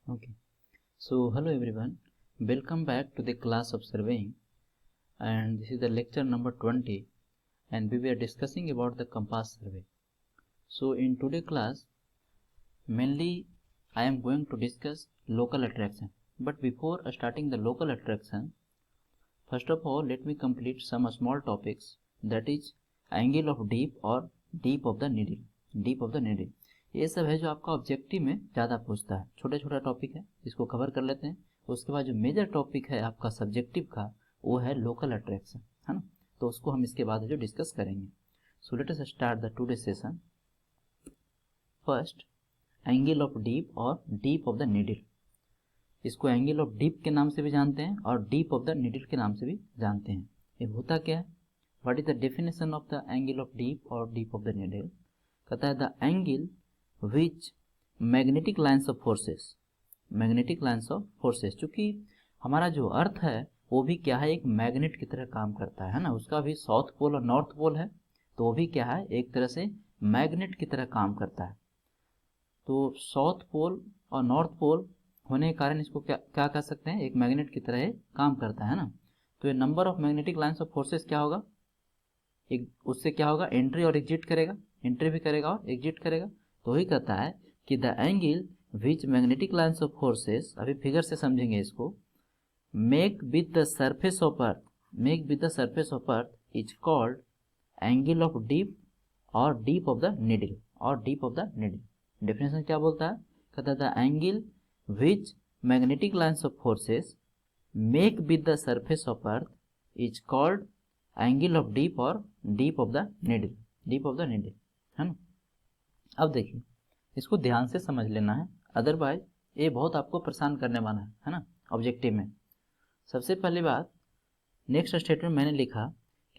Okay. So hello everyone. Welcome back to the class of surveying, and this is the lecture number 20, and we were discussing about the compass survey. So in today's class, mainly I am going to discuss local attraction. But before starting the local attraction, first of all let me complete some small topics, that is angle of dip or dip of the needle. Dip of the needle, ये सब है जो आपका objective में ज़्यादा पूछता है। छोटा छोटा टॉपिक है, इसको कवर कर लेते हैं। उसके बाद जो मेजर टॉपिक है आपका सब्जेक्टिव का, वो है लोकल अट्रैक्शन, है ना। तो उसको हम इसके बाद जो डिस्कस करेंगे। So let us start the today session. First, angle of deep और डीप ऑफ द नीडल। इसको एंगल ऑफ डीप के नाम से भी जानते हैं और डीप ऑफ द नीडल के नाम से भी जानते हैं। ये होता क्या है? What is the definition of the angle of deep और डीप ऑफ द नीडल? कहता है the angle which magnetic lines of forces, magnetic lines of forces. चूँकि हमारा जो अर्थ है वो भी क्या है, एक मैग्नेट की तरह काम करता है ना। उसका भी साउथ पोल और नॉर्थ पोल है, तो वो भी क्या है, एक तरह से मैग्नेट की तरह काम करता है। तो साउथ पोल और नॉर्थ पोल होने के कारण इसको क्या क्या कह सकते हैं, एक मैग्नेट की तरह काम करता है ना। तो ये number of magnetic lines of forces क्या होगा, एक उससे क्या होगा, एंट्री और एग्जिट करेगा, एंट्री भी करेगा और एग्जिट करेगा। तो वही कहता है कि the angle which magnetic lines of forces, अभी फिगर से समझेंगे इसको, make with the surface of earth, make with the surface of earth is called angle of deep और डीप ऑफ द नीडल, और deep of the needle. Definition क्या बोलता है? कहता है the angle which magnetic lines of forces make with the surface of earth is called angle of deep और deep of the needle, deep of the needle, है ना। अब देखिए, इसको ध्यान से समझ लेना है, अदरवाइज ये बहुत आपको परेशान करने वाला है ना ऑब्जेक्टिव में। सबसे पहली बात, नेक्स्ट स्टेटमेंट मैंने लिखा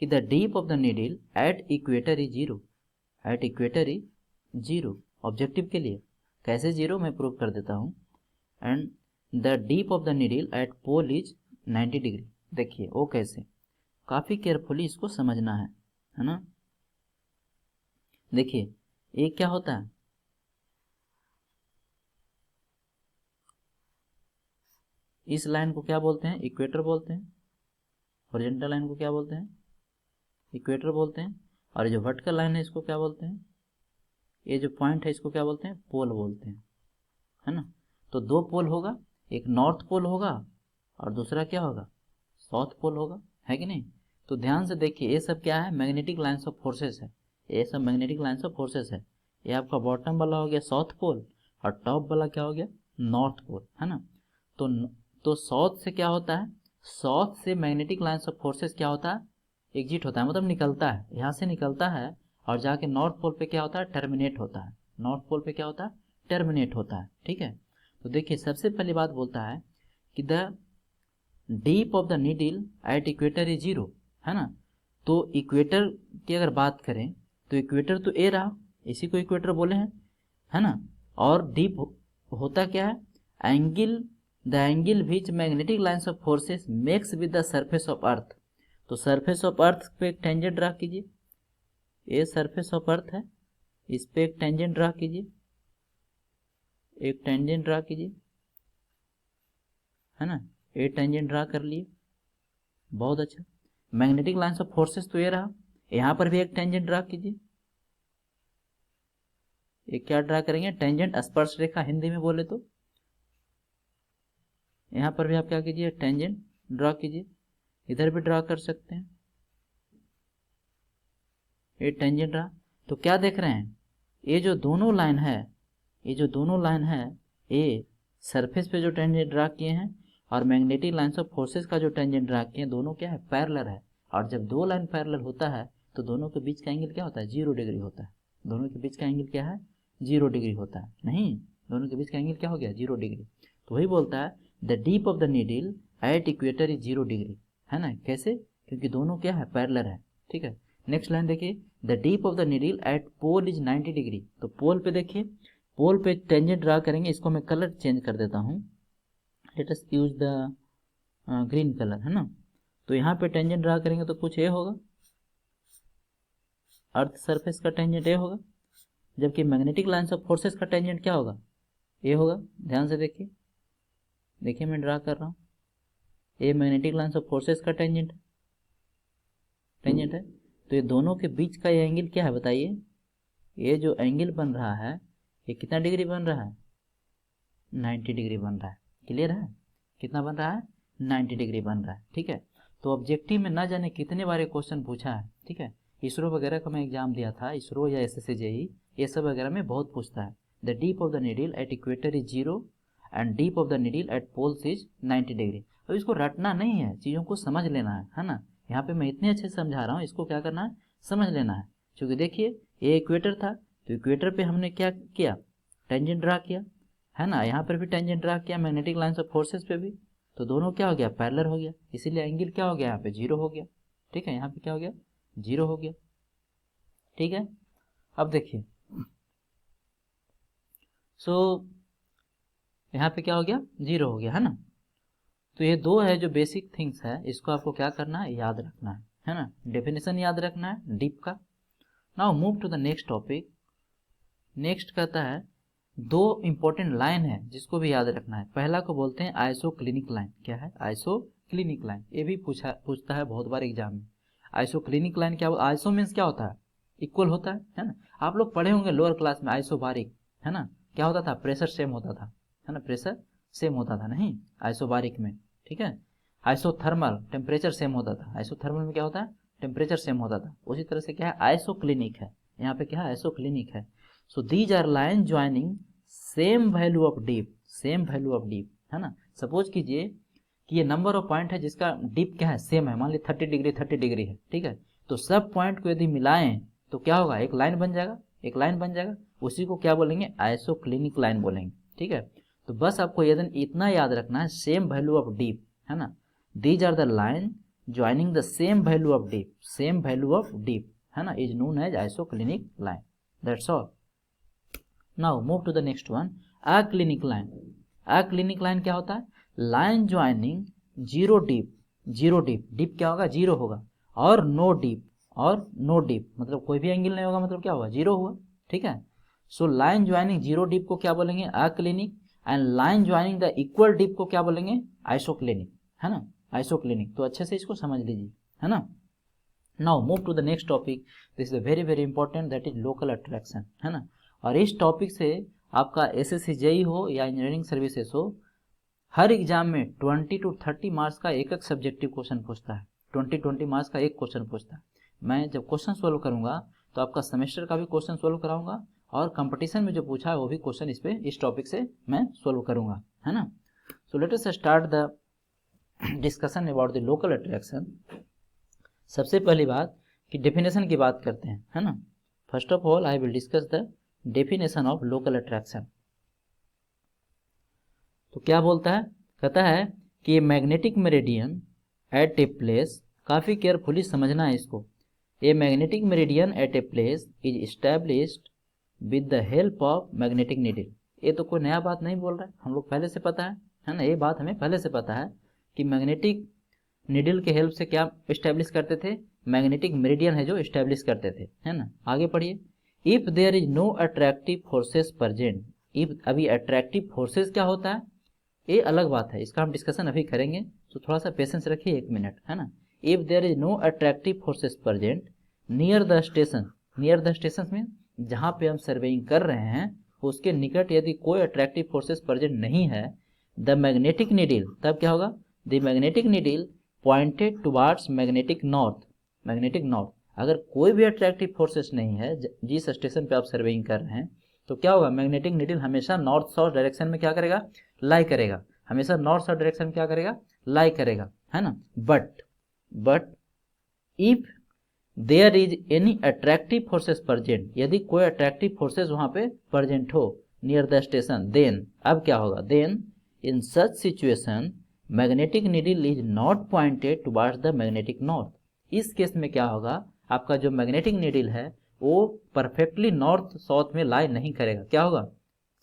कि the dip of the needle at equator is zero, at equator is zero. Objective के लिए कैसे जीरो, मैं प्रूव कर देता हूँ। And the dip of the needle at pole is 90 degree. देखिए वो कैसे, काफ़ी केयरफुली इसको समझना है ना। देखिए ये क्या होता है, इस लाइन को क्या बोलते हैं, इक्वेटर बोलते हैं। हॉरिजॉन्टल लाइन को क्या बोलते हैं, इक्वेटर बोलते हैं। और जो वर्टिकल लाइन है इसको क्या बोलते हैं, ये जो पॉइंट है इसको क्या बोलते हैं, पोल बोलते हैं, है ना। तो दो पोल होगा, एक नॉर्थ पोल होगा और दूसरा क्या होगा, साउथ पोल होगा, है कि नहीं। तो ध्यान से देखिए, ये सब क्या है, मैग्नेटिक लाइन्स ऑफ फोर्सेस है। ये सब मैग्नेटिक लाइन्स ऑफ फोर्सेस है। ये आपका बॉटम वाला हो गया साउथ पोल और टॉप वाला क्या हो गया, नॉर्थ पोल, है ना। तो साउथ से क्या होता है, साउथ से मैग्नेटिक लाइन्स ऑफ फोर्सेस क्या होता है, एग्जिट होता है, मतलब निकलता है, यहाँ से निकलता है और जाके नॉर्थ पोल पे क्या होता है, टर्मिनेट होता है। नॉर्थ पोल पे क्या होता है, टर्मिनेट होता है, ठीक है। तो देखिए सबसे पहली बात बोलता है कि the dip of the needle at equator is zero, है ना। तो इक्वेटर की अगर बात करें तो इक्वेटर तो ए रहा, इसी को इक्वेटर बोले हैं, है ना। और डीप होता क्या है, angle, the angle which magnetic lines of forces makes with the surface of earth. तो सरफेस ऑफ अर्थ पे एक टेंजेंट ड्रा कीजिए, ये सरफेस ऑफ अर्थ है, इस पे एक टेंजेंट ड्रा कीजिए, एक टेंजेंट ड्रा कीजिए, है ना। ये टेंजेंट ड्रा कर लिए, बहुत अच्छा। मैग्नेटिक लाइन्स ऑफ फोर्सेस तो ये रहा, यहाँ पर भी एक टेंजेंट ड्रा कीजिए। ये क्या ड्रा करेंगे, टेंजेंट, स्पर्श रेखा हिंदी में बोले तो। यहाँ पर भी आप क्या कीजिए, टेंजेंट ड्रा कीजिए, इधर भी ड्रा कर सकते हैं, ये टेंजेंट रहा। तो क्या देख रहे हैं, ये जो दोनों लाइन है, ये जो दोनों लाइन है, ये सरफेस पे जो टेंजेंट ड्रा किए हैं और मैग्नेटिक लाइन्स ऑफ फोर्सेस का जो टेंजेंट ड्रा किए हैं, दोनों क्या है, पैरेलल है। और जब दो लाइन पैरेलल होता है तो दोनों के बीच का एंगल क्या होता है, 0 डिग्री होता है। दोनों के बीच का एंगल क्या है, 0 डिग्री होता है, नहीं, दोनों के बीच का एंगल क्या हो गया, 0 डिग्री। तो वही बोलता है the dip of the needle at equator is 0 degree, है ना। कैसे, क्योंकि दोनों क्या है, पैरेलल है, ठीक है। नेक्स्ट लाइन देखिए, the dip of the needle at pole is 90 degree. तो पोल पे देखिए, पोल पे टेंजेंट ड्रा करेंगे, इसको मैं कलर चेंज कर देता हूँ, let us use the green colour, है ना। तो यहाँ पे टेंजेंट ड्रा करेंगे तो कुछ ये होगा, अर्थ सरफेस का टेंजेंट ये होगा, जबकि मैग्नेटिक लाइन्स ऑफ फोर्सेस का टेंजेंट क्या होगा, ये होगा। ध्यान से देखिए, देखिए मैं ड्रा कर रहा हूँ, ये मैग्नेटिक लाइन्स ऑफ फोर्सेस का टेंजेंट है। तो ये दोनों के बीच का ये एंगल क्या है बताइए, ये जो एंगल बन रहा है ये कितना डिग्री बन रहा है, 90 डिग्री बन रहा है। क्लियर है, कितना बन रहा है, 90 डिग्री बन रहा है। ठीक है, तो ऑब्जेक्टिव में ना जाने कितने बार क्वेश्चन पूछा है। ठीक है, इसरो वगैरह का मैं एग्जाम दिया था, इसरो या एसएससी जेई, ये सब वगैरह में बहुत पूछता है। The dip of the needle at equator is 0 and dip of the needle at poles is 90 degree. तो इसको रटना नहीं है, चीज़ों को समझ लेना है ना। यहाँ पे मैं इतने अच्छे से समझा रहा हूँ, इसको क्या करना है, समझ लेना है। क्योंकि देखिए ये इक्वेटर था, तो इक्वेटर पे हमने क्या किया, टेंजेंट ड्रा किया, है ना। यहाँ पर भी टेंजेंट ड्रा किया मैग्नेटिक लाइन्स ऑफ फोर्सेस पे भी, तो दोनों क्या हो गया, पैरेलल हो गया, इसीलिए एंगल क्या हो गया, यहाँ पे 0 हो गया। ठीक है, यहाँ पे क्या हो गया, 0 हो गया। ठीक है, अब देखिए यहाँ पे क्या हो गया, 0 हो गया, है ना। तो ये दो है जो बेसिक थिंग्स है, इसको आपको क्या करना है, याद रखना है ना। डेफिनेशन याद रखना है डीप का। Now move to the next topic. Next कहता है दो इंपॉर्टेंट लाइन है जिसको भी याद रखना है। पहला को बोलते हैं आइसोक्लिनिक लाइन। क्या है, आइसोक्लिनिक लाइन, ये भी पूछता है बहुत बार एग्जाम में। आइसोक्लिनिक लाइन क्या, आइसो मीन्स क्या होता है, इक्वल होता है ना। आप लोग पढ़े होंगे लोअर क्लास में आइसोबारिक, है ना। क्या होता था, प्रेशर सेम होता था, है ना, प्रेशर सेम होता था, नहीं आइसोबारिक में। ठीक है, आइसोथर्मल टेम्परेचर सेम होता था, आइसोथर्मल में क्या होता है, टेम्परेचर सेम होता था। उसी तरह से क्या है, आइसोक्लिनिक है, यहाँ पे क्या है, आइसोक्लिनिक है। So these are line joining same value of dip, same value of dip, है ना। सपोज कीजिए कि ये नंबर ऑफ पॉइंट है जिसका डीप क्या है, सेम है, मान लीजिए 30 डिग्री 30 डिग्री है। ठीक है, तो सब पॉइंट को यदि मिलाएं तो क्या होगा, एक लाइन बन जाएगा, एक लाइन बन जाएगा। उसी को क्या बोलेंगे, आइसोक्लिनिक लाइन बोलेंगे। ठीक है, तो बस आपको इतना याद रखना है, सेम वैल्यू ऑफ डीप, है ना। These are the line joining the same value of dip, same value of dip, है ना, is known as isoclinic line. That's all. Now move to the next one, aclinic line. Aclinic line क्या होता है, line joining zero dip, zero dip, dip क्या होगा, 0 होगा, और no dip, और नो डीप मतलब कोई भी एंगल नहीं होगा, मतलब क्या होगा, 0 हुआ। ठीक है, so line joining zero dip को क्या बोलेंगे, aclinic, and line joining the equal dip को क्या बोलेंगे, आइसोक्लिनिक, है ना, आइसोक्लिनिक। तो अच्छे से इसको समझ लीजिए, है ना। Now move to the next topic, this is very very important, that is local attraction, है ना। और इस टॉपिक से आपका एसएससी जेई हो या इंजीनियरिंग सर्विसेज हो, हर एग्जाम में 20 to 30 मार्क्स का एक एक सब्जेक्टिव क्वेश्चन पूछता है, 20 मार्क्स का एक क्वेश्चन पूछता है। मैं जब क्वेश्चन सोल्व करूंगा तो आपका सेमेस्टर का भी क्वेश्चन सोल्व कराऊंगा, और कंपटीशन में जो पूछा है वो भी क्वेश्चन इस टॉपिक से मैं सोल्व करूंगा, है ना। So let us start the discussion about the local attraction. सबसे पहली बात कि डेफिनेशन की बात करते हैं, है ना। First of all I will discuss the definition of local attraction. तो क्या बोलता है, कहता है कि magnetic meridian at a place, काफ़ी केयरफुली समझना है इसको। A magnetic meridian at a place is established with the help of magnetic needle. ये तो कोई नया बात नहीं बोल रहा है, हम लोग पहले से पता है ना, ये बात हमें पहले से पता है कि मैग्नेटिक नीडल के हेल्प से क्या इस्टेब्लिश करते थे, मैग्नेटिक मेरिडियन है जो इस्टेब्लिश करते थे, है ना। आगे पढ़िए, if there is no attractive forces present. If, अभी अट्रैक्टिव फोर्सेस क्या होता है ये अलग बात है, इसका हम डिस्कशन अभी करेंगे, तो थोड़ा सा पेशेंस रखिए, 1 मिनट, है ना। If there is no attractive forces present near the station, near the station में जहाँ पे हम सर्वेइंग कर रहे हैं उसके निकट यदि कोई अट्रैक्टिव फोर्सेस प्रेजेंट नहीं है, द मैग्नेटिक नीडल, तब क्या होगा, the magnetic needle pointed towards magnetic north, magnetic north. अगर कोई भी अट्रैक्टिव फोर्सेस नहीं है जिस स्टेशन पे आप सर्वेइंग कर रहे हैं, तो क्या होगा, मैग्नेटिक नीडल हमेशा नॉर्थ साउथ डायरेक्शन में क्या करेगा, लाई करेगा, हमेशा नॉर्थ साउथ डायरेक्शन में क्या करेगा, लाई करेगा, है ना। But if there is any attractive forces present, यदि कोई अट्रैक्टिव फोर्सेस वहां पे प्रेजेंट हो नियर द स्टेशन, देन अब क्या होगा, then in such situation magnetic needle is not pointed towards the magnetic north. इस केस में क्या होगा, आपका जो मैग्नेटिक नीडल है वो परफेक्टली नॉर्थ साउथ में लाई नहीं करेगा, क्या होगा,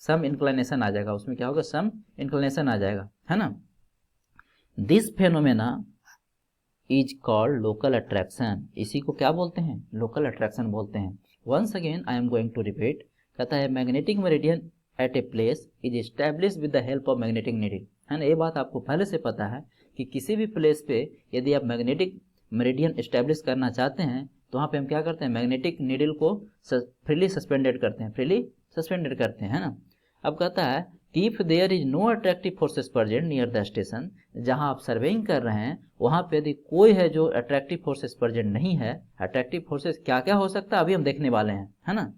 सम इंक्लिनेशन आ जाएगा, उसमें क्या होगा, सम इंक्लिनेशन आ जाएगा, है ना। This phenomena is called local attraction, इसी को क्या बोलते हैं, लोकल अट्रैक्शन बोलते हैं। Once again I am going to repeat, कहता है magnetic meridian at a place is establish with the help of magnetic needle, है ना। ये बात आपको पहले से पता है कि किसी भी प्लेस पे यदि आप मैग्नेटिक मेरिडियन एस्टैब्लिश करना चाहते हैं तो वहाँ पे हम क्या करते हैं, मैग्नेटिक नीडल को फ्रीली सस्पेंडेड करते हैं, फ्रीली सस्पेंडेड करते हैं, है ना। अब कहता है कि if there is no attractive forces present near the station, जहां आप सर्वेइंग कर रहे हैं वहां पे यदि कोई है जो अट्रैक्टिव फोर्सेस प्रेजेंट नहीं है, अट्रैक्टिव फोर्सेस क्या क्या हो सकता है अभी हम देखने वाले हैं, है ना,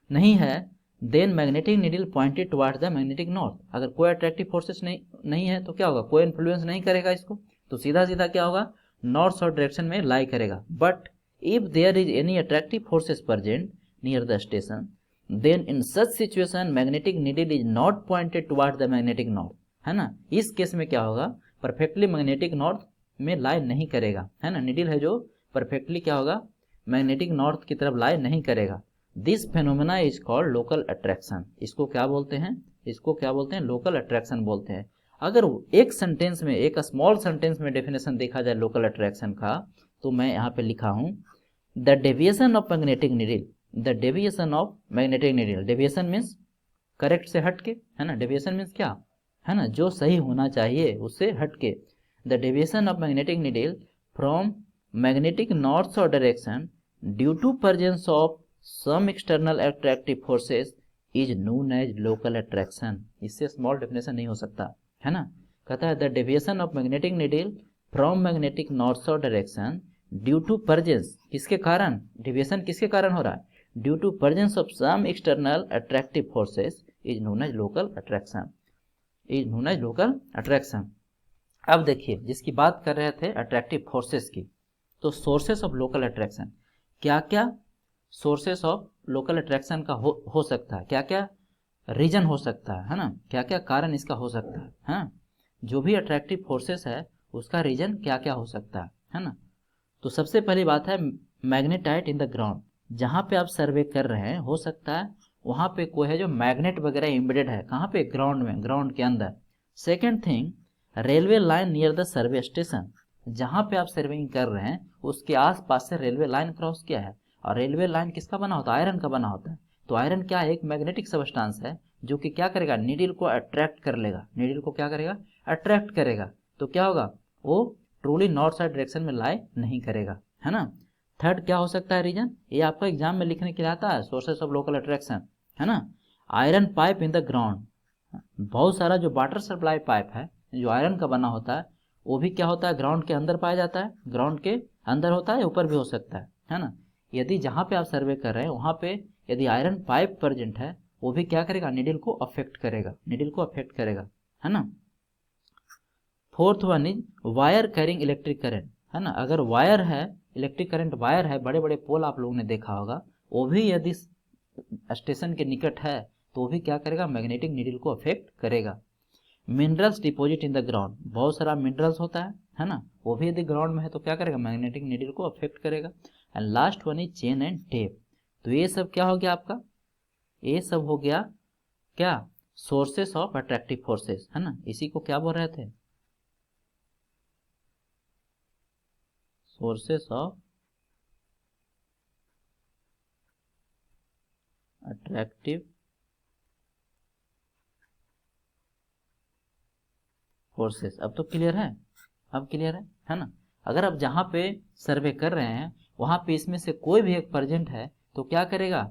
नहीं है, then magnetic needle pointed towards the magnetic north. अगर कोई अट्रैक्टिव फोर्सेस नहीं है तो क्या होगा, कोई इन्फ्लुएंस नहीं करेगा इसको, तो सीधा सीधा क्या होगा, नॉर्थ साउथ डायरेक्शन में लाई करेगा। But if there is any attractive forces present near the station, then in such situation magnetic needle is not pointed towards the magnetic north, है ना। इस केस में क्या होगा, परफेक्टली मैग्नेटिक नॉर्थ में लाई नहीं करेगा, है ना। नीडल है जो परफेक्टली क्या होगा, मैग्नेटिक नॉर्थ की तरफ लाई नहीं करेगा। This phenomena is called local attraction. इसको क्या बोलते हैं, इसको क्या बोलते हैं, लोकल अट्रैक्शन बोलते हैं। अगर एक सेंटेंस में, एक स्मॉल सेंटेंस में डेफिनेशन देखा जाए लोकल अट्रैक्शन का, तो मैं यहाँ पे लिखा हूँ the deviation of magnetic needle, the deviation of magnetic needle, deviation means correct से हटके, है ना, डेविएशन मीन्स क्या, है ना, जो सही होना चाहिए उससे हटके, the deviation of magnetic needle from magnetic north south direction due to presence of some external attractive forces is known as local attraction. इससे स्मॉल डेफिनेशन नहीं हो सकता, है ना। कहता है the deviation of magnetic needle from magnetic north south direction due to presence, किसके कारण, डेविएशन किसके कारण हो रहा है, due to presence of some external attractive forces is known as local attraction, is known as local attraction. अब देखिए जिसकी बात कर रहे थे अट्रैक्टिव फोर्सेस की, तो सोर्सेस ऑफ लोकल अट्रैक्शन, क्या क्या सोर्सेस ऑफ लोकल अट्रैक्शन का हो सकता है, क्या क्या रीजन हो सकता है ना, क्या क्या कारण इसका हो सकता है, हाँ, जो भी अट्रैक्टिव फोर्सेस है उसका रीजन क्या क्या हो सकता है ना। तो सबसे पहली बात है मैग्नेटाइट इन द ग्राउंड, जहाँ पे आप सर्वे कर रहे हैं हो सकता है वहाँ पे कोई है जो मैग्नेट वगैरह एम्बेडेड है, कहाँ पे, ग्राउंड में, ग्राउंड के अंदर। Second thing, railway line near the survey station, जहाँ पे आप सर्वेइंग कर रहे हैं उसके आसपास से रेलवे लाइन क्रॉस किया है, और रेलवे लाइन किसका बना होता है, आयरन का बना होता है। तो आयरन क्या है, एक मैग्नेटिक सबस्टांस है जो कि क्या करेगा, नीडल को अट्रैक्ट कर लेगा, नीडल को क्या करेगा, अट्रैक्ट करेगा। तो क्या होगा, वो ट्रूली नॉर्थ साइड डायरेक्शन में लाई नहीं करेगा, है ना। थर्ड क्या हो सकता है रीजन, ये आपको एग्जाम में लिखने के लिए आता है, सोर्सेस ऑफ लोकल अट्रैक्शन, है ना। Iron pipe in the ground, बहुत सारा जो वाटर सप्लाई पाइप है जो आयरन का बना होता है वो भी क्या होता है, ग्राउंड के अंदर पाया जाता है, ग्राउंड के अंदर होता है, ऊपर भी हो सकता है ना। यदि जहाँ पे आप सर्वे कर रहे हैं वहाँ पे यदि आयरन पाइप प्रेजेंट है वो भी क्या करेगा, नीडल को अफेक्ट करेगा, नीडल को अफेक्ट करेगा, है ना। Fourth one is wire carrying electric current, है ना। अगर वायर है, इलेक्ट्रिक करंट वायर है, बड़े बड़े पोल आप लोगों ने देखा होगा, वो भी यदि स्टेशन के निकट है तो भी क्या करेगा, मैग्नेटिक नीडल को अफेक्ट करेगा। Minerals deposit in the ground, बहुत सारा मिनरल्स होता है ना, वो भी यदि ग्राउंड में है तो क्या करेगा, मैग्नेटिक नीडल को अफेक्ट करेगा। And last one is chain and tape. तो ये सब क्या हो गया आपका, ये सब हो गया क्या, सोर्सेस ऑफ अट्रैक्टिव फोर्सेस, है ना। इसी को क्या बोल रहे थे, सोर्सेस ऑफ अट्रैक्टिव फोर्सेस। अब तो क्लियर है, अब क्लियर है ना। अगर आप जहाँ पे सर्वे कर रहे हैं वहाँ पे इसमें से कोई भी एक प्रेजेंट है तो क्या करेगा,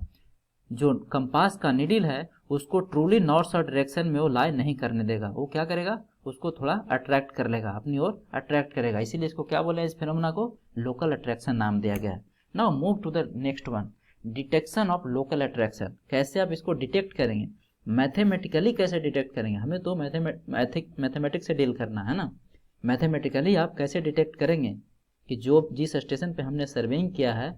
जो कंपास का नीडल है उसको ट्रूली नॉर्थ साउथ डायरेक्शन में वो लाई नहीं करने देगा, वो क्या करेगा, उसको थोड़ा अट्रैक्ट कर लेगा, अपनी ओर अट्रैक्ट करेगा। इसीलिए इसको क्या बोले, इस फिनोमेना को लोकल अट्रैक्शन नाम दिया गया है। Now move to the next one, detection of local attraction. कैसे आप इसको डिटेक्ट करेंगे, मैथमेटिकली कैसे डिटेक्ट करेंगे, हमें तो मैथमेटिक्स से डील करना है ना। मैथमेटिकली आप कैसे डिटेक्ट करेंगे कि जो जिस स्टेशन पे हमने सर्वेइंग किया है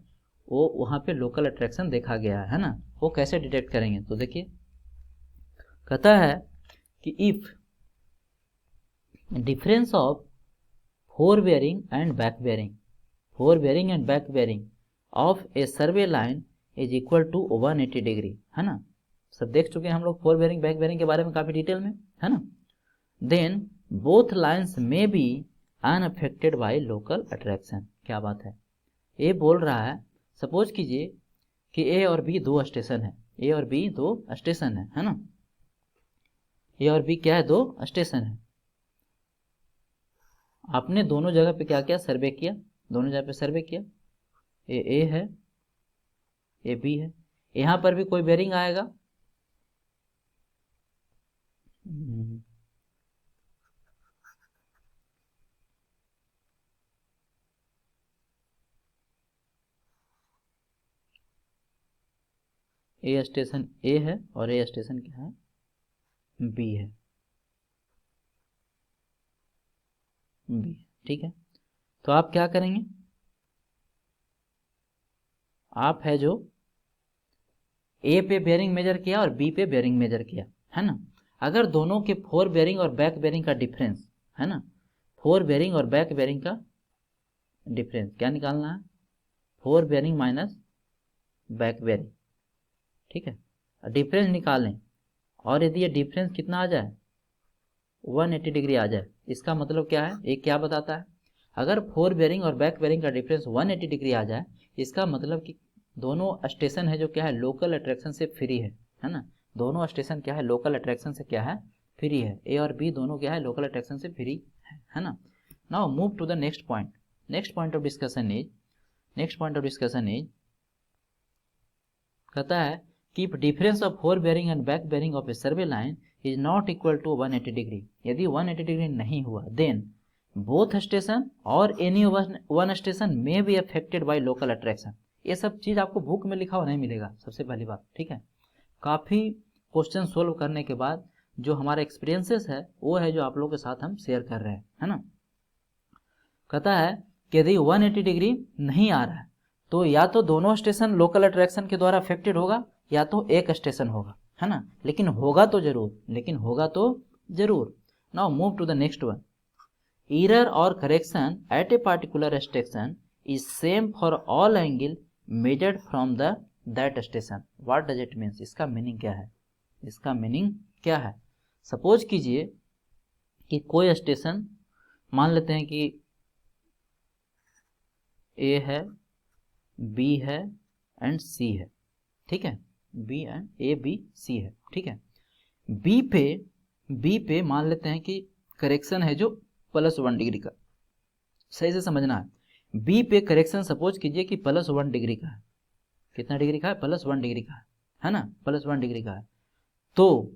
वो वहाँ पे लोकल अट्रैक्शन देखा गया है ना, वो कैसे डिटेक्ट करेंगे। तो देखिए कहता है कि if difference of fore bearing and back bearing, fore bearing and back bearing of a survey line is equal to 180 degree, है ना। सब देख चुके हैं हम लोग फोर बेयरिंग बैक बेयरिंग के बारे में काफी डिटेल में, है ना। देन बोथ लाइन्स में be unaffected by local attraction. क्या बात है, ये बोल रहा है, सपोज कीजिए कि ए और बी दो स्टेशन है, ए और बी दो स्टेशन है ना। ए और बी क्या है, दो स्टेशन है। आपने दोनों जगह पे क्या किया, सर्वे किया, दोनों जगह पे सर्वे किया। ए है, ए बी है। यहाँ पर भी कोई बेरिंग आएगा, ए स्टेशन ए है और ए स्टेशन क्या है, बी है, बी। ठीक है, तो आप क्या करेंगे, आप है जो ए पे बेरिंग मेजर किया और बी पे बेरिंग मेजर किया, है ना। अगर दोनों के फोर बेरिंग और बैक बेरिंग का डिफरेंस है ना, फोर बेरिंग और बैक बेरिंग का डिफरेंस क्या निकालना है, fore bearing minus back bearing. ठीक है, डिफरेंस निकालें, और यदि ये डिफरेंस कितना आ जाए, 180 डिग्री आ जाए, इसका मतलब क्या है, ये क्या बताता है, अगर फोर बेरिंग और बैक बेरिंग का डिफरेंस 180 डिग्री आ जाए, इसका मतलब कि दोनों स्टेशन है जो क्या है, लोकल अट्रैक्शन से फ्री है ना। दोनों स्टेशन क्या है, लोकल अट्रैक्शन से क्या है, फ्री है। ए और बी दोनों क्या है, लोकल अट्रैक्शन से फ्री है ना। Now move to the next point. Next point of discussion is, next point of discussion is, कहता है कि if difference of fore bearing and back bearing of a survey line is not equal to 180 degree, यदि 180 degree नहीं हुआ, then both station और any one station में be affected by local attraction. ये सब चीज आपको बुक में लिखा हुआ नहीं मिलेगा, सबसे पहली बात। ठीक है, काफी क्वेश्चन सोल्व करने के बाद जो हमारा एक्सपीरियंसेस है वो है जो आप लोगों के साथ हम शेयर कर रहे हैं, है ना। कहता है कि यदि 180 डिग्री नहीं आ रहा है तो या तो दोनों स्टेशन लोकल अट्रैक्शन के द्वारा अफेक्टेड होगा या तो एक स्टेशन होगा, है ना। लेकिन होगा तो जरूर, लेकिन होगा तो जरूर। Now move to the next one. Error और correction at a particular station is same for all angle measured from the that station. What does it means, इसका मीनिंग क्या है, इसका मीनिंग क्या है। सपोज कीजिए कि कोई स्टेशन, मान लेते हैं कि ए है, बी है एंड सी है। ठीक है, B and A B C है। ठीक है, बी पे मान लेते हैं कि करेक्शन है जो +1 डिग्री का, सही से समझना है। बी पे करेक्शन सपोज कीजिए कि +1 डिग्री का है। कितना डिग्री का है, +1 डिग्री का है ना, +1 डिग्री का है। तो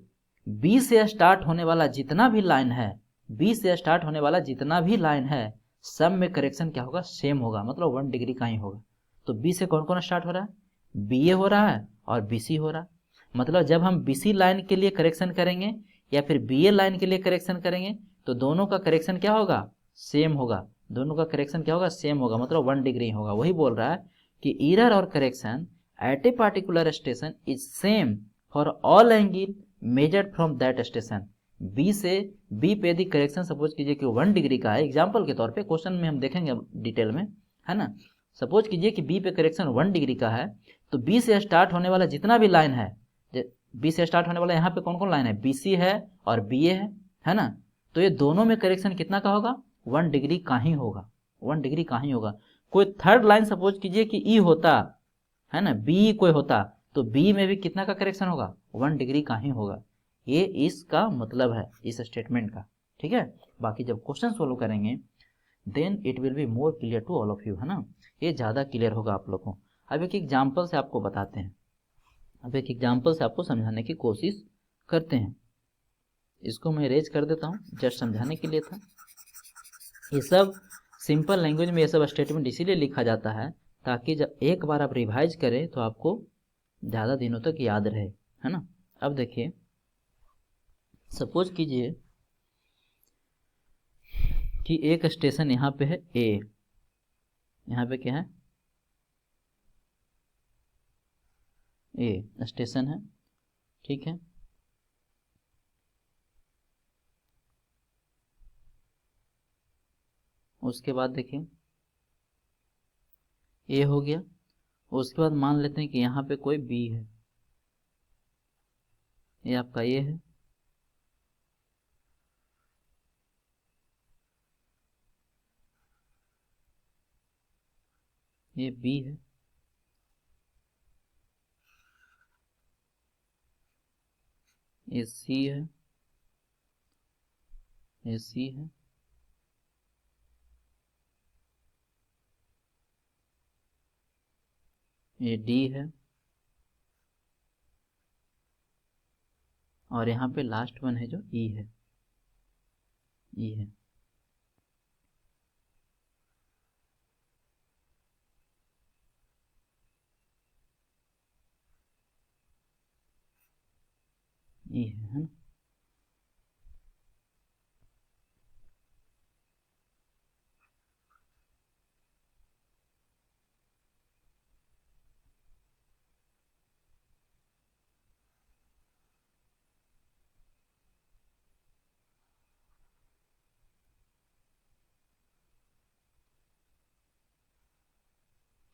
बी से स्टार्ट होने वाला जितना भी लाइन है, बी से स्टार्ट होने वाला जितना भी लाइन है, सब में करेक्शन क्या होगा, सेम होगा, मतलब 1 डिग्री का ही होगा। तो बी से कौन कौन स्टार्ट हो रहा है, बी ए हो रहा है और बी सी हो रहा है। मतलब जब हम बी सी लाइन के लिए करेक्शन करेंगे या फिर बी ए लाइन के लिए करेक्शन करेंगे तो दोनों का करेक्शन क्या होगा, सेम होगा। दोनों का करेक्शन क्या होगा, सेम होगा, मतलब 1 डिग्री होगा। वही बोल रहा है कि एरर और correction at a particular station is same for all angle measured from that station. B से बी पे यदि करेक्शन सपोज कीजिए कि 1 डिग्री का है, एग्जाम्पल के तौर पे, क्वेश्चन में हम देखेंगे डिटेल में, है ना। सपोज कीजिए कि बी पे करेक्शन 1 डिग्री का है, तो बी से स्टार्ट होने वाला जितना भी लाइन है, बी से स्टार्ट होने वाला यहाँ पे कौन कौन लाइन है, बी सी है और बी ए है ना। तो ये दोनों में करेक्शन कितना का होगा, 1 डिग्री का ही होगा, 1 डिग्री का ही होगा। कोई थर्ड लाइन सपोज कीजिए कि ई होता, है ना, बी कोई होता, तो बी में भी कितना का करेक्शन होगा, 1 डिग्री का ही होगा। ये इसका मतलब है इस स्टेटमेंट का। ठीक है, बाकी जब क्वेश्चन सोल्व करेंगे then it will be more clear to all of you, है ना, ये ज़्यादा क्लियर होगा आप लोगों को। अब एक एग्जाम्पल से आपको बताते हैं, अब एक एग्जाम्पल से आपको समझाने की कोशिश करते हैं। इसको मैं रेज कर देता हूँ, जस्ट समझाने के लिए था। ये सब सिंपल लैंग्वेज में ये सब स्टेटमेंट इसीलिए लिखा जाता है ताकि जब एक बार आप रिवाइज करें तो आपको ज़्यादा दिनों तक याद रहे, है ना। अब देखिए, सपोज कीजिए कि एक स्टेशन यहाँ पे है ए, यहाँ पे क्या है, ए स्टेशन है। ठीक है, उसके बाद देखिए ए हो गया, उसके बाद मान लेते हैं कि यहाँ पे कोई बी है, ये आपका ए है, ये बी है, ये सी है ये सी है, ये डी है, और यहाँ पे लास्ट वन है जो ई है, ई है। ई है ना।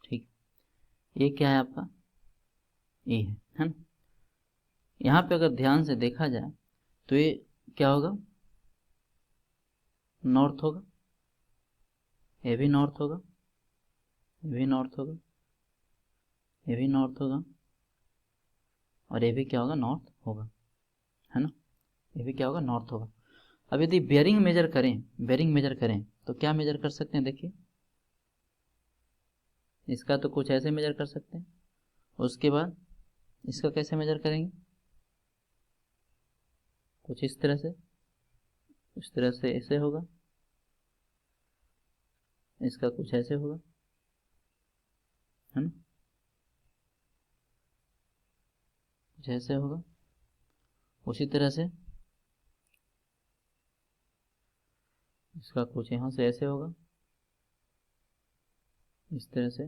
ठीक, ये क्या है आपका, ई है ना। यहाँ पे अगर ध्यान से देखा जाए तो ये क्या होगा, नॉर्थ होगा, ये भी नॉर्थ होगा, ये भी नॉर्थ होगा, ये भी नॉर्थ होगा, और ये भी क्या होगा, नॉर्थ होगा, है ना। ये भी क्या होगा, नॉर्थ होगा। अब यदि बेयरिंग मेजर करें, बेयरिंग मेजर करें तो क्या मेजर कर सकते हैं, देखिए इसका तो कुछ ऐसे मेजर कर सकते हैं, उसके बाद इसका कैसे मेजर करेंगे, कुछ इस तरह से, इस तरह से ऐसे होगा, इसका कुछ ऐसे होगा, है ना, कुछ ऐसे होगा। उसी तरह से इसका कुछ यहाँ से ऐसे होगा, इस तरह से,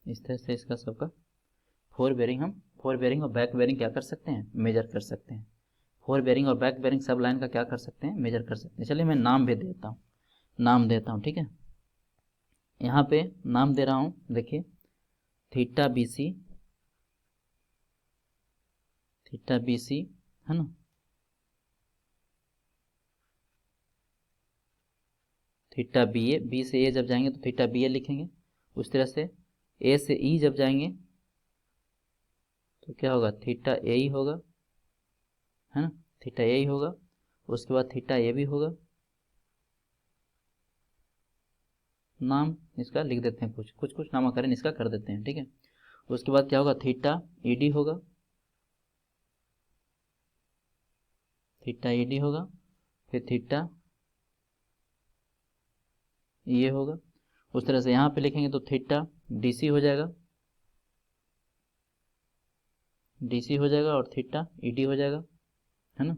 इस तरह से इसका सबका फोर बेरिंग, हम फोर बेरिंग और बैक बेरिंग क्या कर सकते हैं, मेजर कर सकते हैं। फोर बेरिंग और बैक बेरिंग सब लाइन का क्या कर सकते हैं, मेजर कर सकते हैं। चलिए मैं नाम भी देता हूँ, नाम देता हूँ, ठीक है। यहाँ पे नाम दे रहा हूँ, देखिए theta B C, theta B C, है ना, थीटा बी ए, बी से ए जब जाएंगे तो थीटा बी ए लिखेंगे। उस तरह से ए से ई जब जाएंगे तो क्या होगा, थीटा ए ही होगा, है ना, थीटा ए ही होगा। उसके बाद थीटा ए भी होगा। नाम इसका लिख देते हैं, कुछ कुछ कुछ नामकरण इसका कर देते हैं, ठीक है। उसके बाद क्या होगा, थीटा ई डी होगा, थीटा ई डी होगा, फिर थीटा ये होगा। उस तरह से यहाँ पे लिखेंगे तो थीटा डी सी हो जाएगा, डी सी हो जाएगा, और थीटा ई डी हो जाएगा, है ना,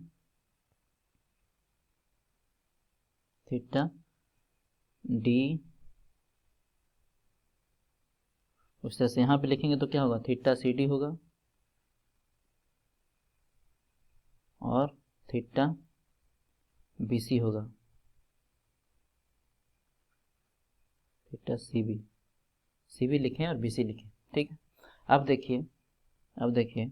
थीटा डी। उस तरह से यहाँ पे लिखेंगे तो क्या होगा, थीटा सी डी होगा, और थीटा बी सी होगा, थीटा सी बी लिखें और बी सी लिखें, ठीक है। अब देखिए, अब देखिए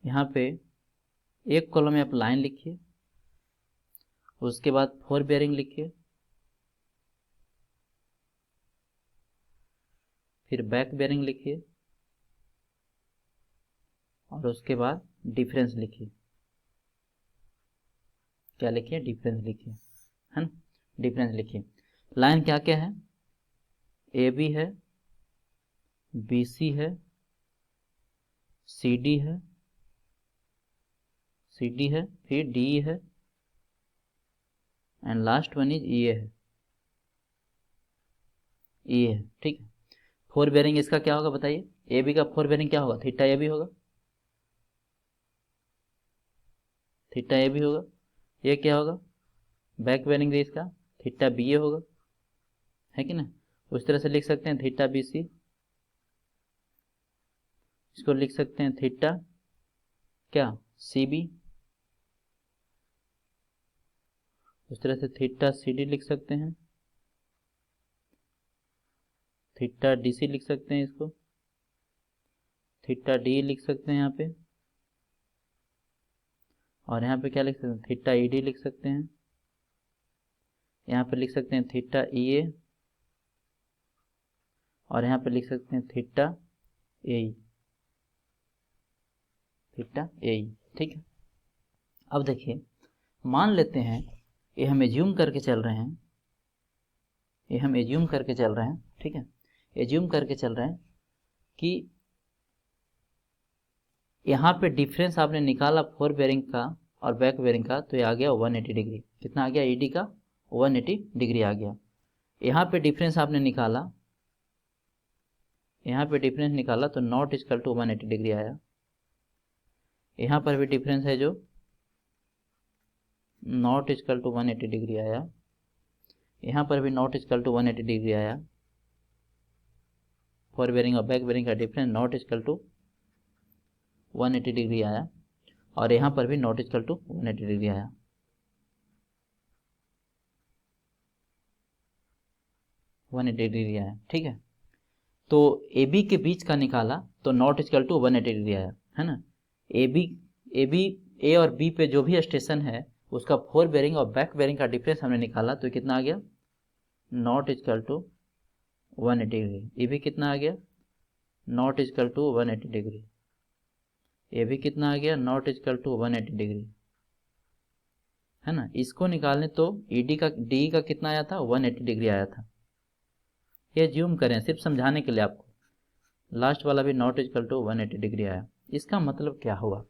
यहाँ पे एक कॉलम में आप लाइन लिखिए, उसके बाद फोर बेयरिंग लिखिए, फिर बैक बेयरिंग लिखिए, और उसके बाद डिफरेंस लिखिए। क्या लिखिए, डिफरेंस लिखिए, है ना, डिफरेंस लिखिए। लाइन क्या क्या है, ए बी है, बी सी है, सी डी है, सी डी है, फिर डी है, एंड लास्ट वन इज ये है, ये है, ठीक है। फोर बेयरिंग इसका क्या होगा बताइए, ए बी का फोर बेयरिंग क्या होगा, थीटा ए बी होगा, थीटा ए बी होगा। ये क्या होगा, बैक बेयरिंग इसका थीटा बी ए होगा, है कि ना। उस तरह से लिख सकते हैं थीटा बी सी, इसको लिख सकते हैं थीटा क्या, सी बी। उस तरह से थीटा सी डी लिख सकते हैं, थीटा डी सी लिख सकते हैं, इसको थीटा डी लिख सकते हैं यहाँ पे, और यहाँ पे क्या लिख सकते हैं, थीटा ई डी लिख सकते हैं, यहाँ पे लिख सकते हैं थीटा ई ए और यहाँ पे लिख सकते हैं थीटा ए, थीटा ए। ठीक है, अब देखिए मान लेते हैं ये हम एज्यूम करके चल रहे हैं, ये हम एज्यूम करके चल रहे हैं, ठीक है, एज्यूम करके चल रहे हैं कि यहाँ पे डिफरेंस आपने निकाला फोर बेरिंग का और बैक बेरिंग का, तो ये आ गया 180 डिग्री। कितना आ गया? ईडी का 180 डिग्री आ गया। यहाँ पे डिफरेंस आपने निकाला, यहाँ पे डिफरेंस निकाला तो नॉट इक्वल टू 180 डिग्री आया। यहाँ पर भी डिफरेंस है जो नॉट इक्वल टू 180 डिग्री आया, यहाँ पर भी नॉट इक्वल टू 180 डिग्री आया। फोर बेरिंग और बैक बेरिंग का difference not equal to 180 degree आया और यहाँ पर भी नॉट इक्वल टू 180 डिग्री आया। डिग्री आया, ठीक है। तो ए बी के बीच का निकाला तो नॉट इक्वल टू 180 डिग्री आया, है ना। ए और बी पे जो भी स्टेशन है उसका फोर बेरिंग और बैक बेरिंग का डिफरेंस हमने निकाला तो कितना आ गया? Not equal to 180 degree. A B कितना आ गया? Not equal to 180 degree. A भी कितना आ गया? नॉट इक्वल टू 180 डिग्री, है ना। इसको निकालने तो डी का कितना आया था? 180 डिग्री आया था। ये ज्यूम करें सिर्फ समझाने के लिए आपको, लास्ट वाला भी नॉट इक्वल टू 180 डिग्री आया। इसका मतलब क्या हुआ?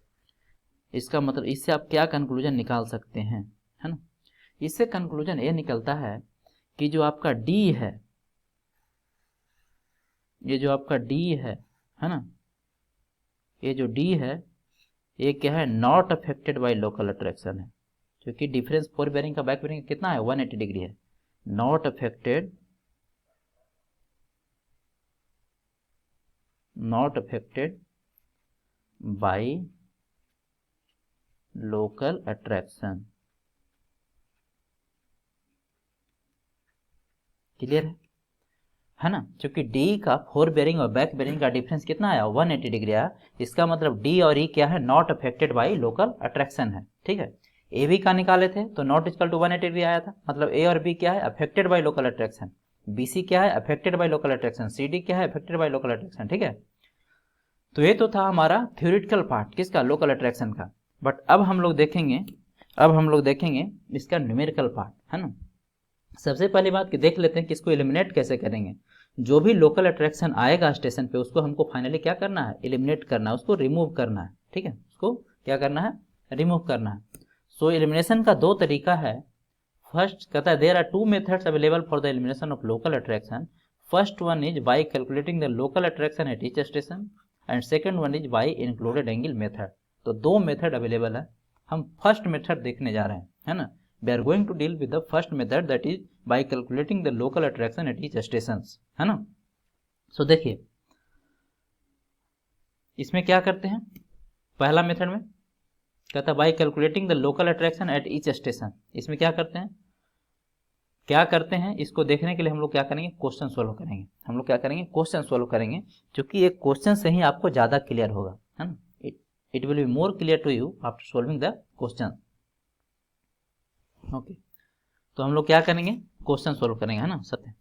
इसका मतलब इससे आप क्या कंक्लूजन निकाल सकते हैं, है ना। इससे कंक्लूजन ये निकलता है कि जो आपका डी है, ये जो आपका डी है ना, ये जो डी है ये क्या है? Not affected by local attraction है, क्योंकि डिफरेंस फोर बेरिंग का बैक बेरिंग कितना है? 180 डिग्री है। Not affected by local attraction. Clear है ना। क्योंकि डी का फोर बेरिंग और बैक बेरिंग का डिफरेंस कितना आया? 180 डिग्री आया। इसका मतलब डी और ई क्या है? Not affected by local attraction है, ठीक है। ए बी का निकाले थे तो नॉट इक्वल टू 180 डिग्री आया था, मतलब ए और बी क्या है? Affected by local attraction. B C क्या है? Affected by local attraction. C D क्या है? अफेक्टेड बाय लोकल अट्रैक्शन, ठीक है। तो ये तो था हमारा थ्योरेटिकल पार्ट किसका? लोकल अट्रैक्शन का। बट अब हम लोग देखेंगे इसका न्यूमेरिकल पार्ट, है ना। सबसे पहली बात कि देख लेते हैं कि इसको एलिमिनेट कैसे करेंगे। जो भी लोकल अट्रैक्शन आएगा स्टेशन पे उसको हमको फाइनली क्या करना है? एलिमिनेट करना है, उसको रिमूव करना है, ठीक है। उसको क्या करना है? रिमूव करना है। सो एलिमिनेशन का दो तरीका है। फर्स्ट कहता है there are two methods available for the elimination of local attraction. First one is by calculating the local attraction at each station and second one is by included angle method. तो दो method available है। हम first method देखने जा रहे हैं, है ना। We are going to deal with the first method, that is by calculating the local attraction at each stations, है ना। So देखिए इसमें क्या करते हैं? पहला मेथड में कहता है by calculating the local attraction at each station। इसमें क्या करते हैं? इसको देखने के लिए हम लोग क्या करेंगे? क्वेश्चन सोल्व करेंगे। क्वेश्चन सोल्व करेंगे, क्योंकि एक क्वेश्चन से ही आपको ज़्यादा क्लियर होगा, है ना। It will be more clear to you after solving the question. Okay, तो हम लोग क्या करेंगे? क्वेश्चन सोल्व करेंगे, है ना सत्य।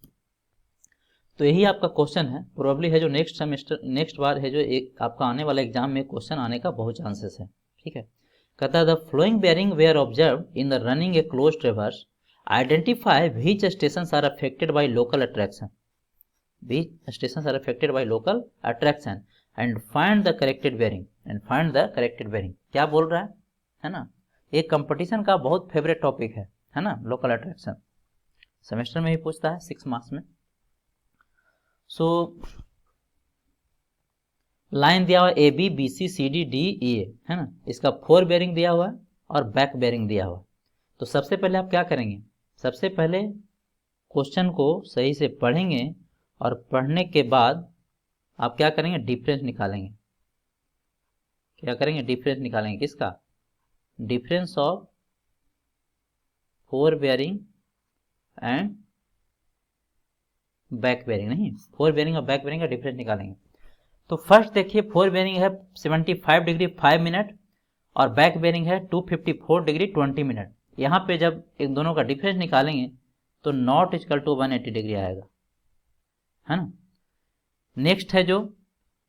तो यही आपका क्वेश्चन है, प्रोबेबली है जो नेक्स्ट बार है जो एक आपका आने वाला एग्जाम में क्वेश्चन आने का बहुत चांसेस है, ठीक है। कहता है the flowing bearing were observe in the running a close traverse, identify which stations are affected by local attraction, and find the corrected bearing. क्या बोल रहा है ना। एक कंपटीशन का बहुत फेवरेट टॉपिक है ना, लोकल अट्रैक्शन। सेमेस्टर में ही पूछता है 6 मार्क्स में। सो लाइन दिया हुआ A B B C C D D E A, है ना। इसका फोर बेरिंग दिया हुआ है और बैक बेरिंग दिया हुआ। तो सबसे पहले आप क्या करेंगे? सबसे पहले क्वेश्चन को सही से पढ़ेंगे और पढ़ने के बाद आप क्या करेंगे? डिफरेंस निकालेंगे। किसका? Difference of fore bearing and back bearing, नहीं, फोर बेयरिंग और बैक बेयरिंग का डिफरेंस निकालेंगे। तो फर्स्ट देखिए, फोर बेयरिंग है 75 डिग्री 5 मिनट और बैक बेयरिंग है 254 डिग्री 20 मिनट। यहाँ पे जब इन दोनों का डिफरेंस निकालेंगे तो नॉट इक्वल टू 180 डिग्री आएगा, है ना। नेक्स्ट है जो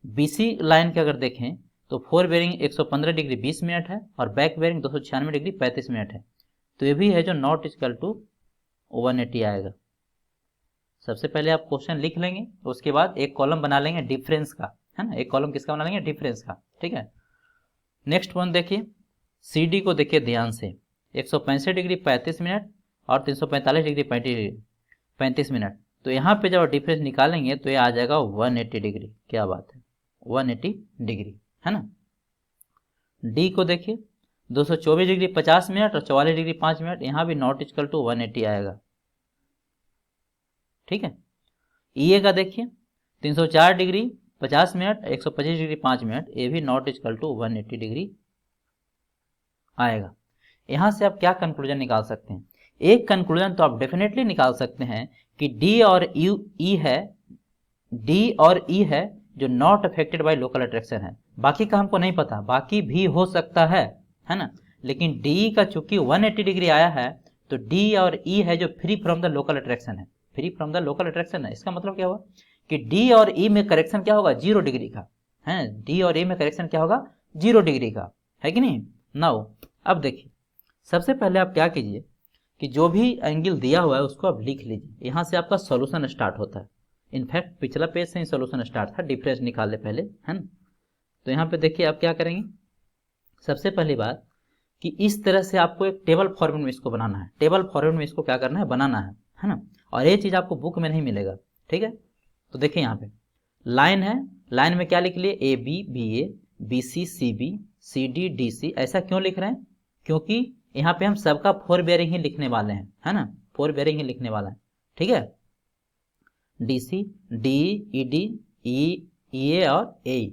BC लाइन के अगर देखें तो फोर बेरिंग 115 डिग्री 20 मिनट है और बैक बेरिंग 296 डिग्री 35 मिनट है, तो ये भी है जो नॉट इक्वल टू 180 आएगा। सबसे पहले आप क्वेश्चन लिख लेंगे, उसके बाद एक कॉलम बना लेंगे डिफरेंस का, है ना। एक कॉलम किसका बना लेंगे? डिफरेंस का, ठीक है। नेक्स्ट वन देखिए, CD को देखिए ध्यान से, 165 डिग्री 35 मिनट और 345 डिग्री 35 मिनट, तो यहाँ पे जब डिफरेंस निकालेंगे तो ये आ जाएगा 180 डिग्री। क्या बात है, 180 डिग्री, है ना। D को देखिए 224 डिग्री 50 मिनट और 44 डिग्री 5 मिनट, यहाँ भी नॉट इक्वल टू 180 आएगा, ठीक है। EA का देखिए 304 डिग्री 50 मिनट 125 डिग्री 5 मिनट, ये भी नॉट इक्वल टू 180 डिग्री आएगा। यहाँ से आप क्या कंक्लूजन निकाल सकते हैं? एक कंक्लूजन तो आप डेफिनेटली निकाल सकते हैं कि D और E है जो not affected by local attraction है। बाकी का हमको नहीं पता, बाकी भी हो सकता है ना। लेकिन D का चूंकि 180 डिग्री आया है तो D और E है जो free from the local attraction है, free from the local attraction है। इसका मतलब क्या हुआ कि D और E में करेक्शन क्या होगा? 0 डिग्री का, है। D और E में करेक्शन क्या होगा? 0 डिग्री का, है कि नहीं। नाउ अब देखिए, सबसे पहले आप क्या कीजिए कि जो भी एंगल दिया हुआ है उसको आप लिख लीजिए। यहाँ से आपका सॉल्यूशन स्टार्ट होता है। इनफैक्ट पिछला पेज से ही सॉल्यूशन स्टार्ट था, डिफरेंस निकालने पहले, है ना। तो यहाँ पे देखिए आप क्या करेंगे, सबसे पहली बात कि इस तरह से आपको एक टेबल फॉर्मेट में इसको बनाना है। टेबल फॉर्मेट में इसको क्या करना है? बनाना है ना। और ये चीज़ आपको बुक में नहीं मिलेगा, ठीक है। तो देखिए यहाँ पे लाइन है, लाइन में क्या लिख लिए? AB BA BC CB CD DC। ऐसा क्यों लिख रहे हैं? क्योंकि यहाँ पे हम सबका फोर बेयरिंग ही लिखने वाले हैं, है ना। फोर बेयरिंग ही लिखने वाला है, ठीक है। DC DE ED EA और AE।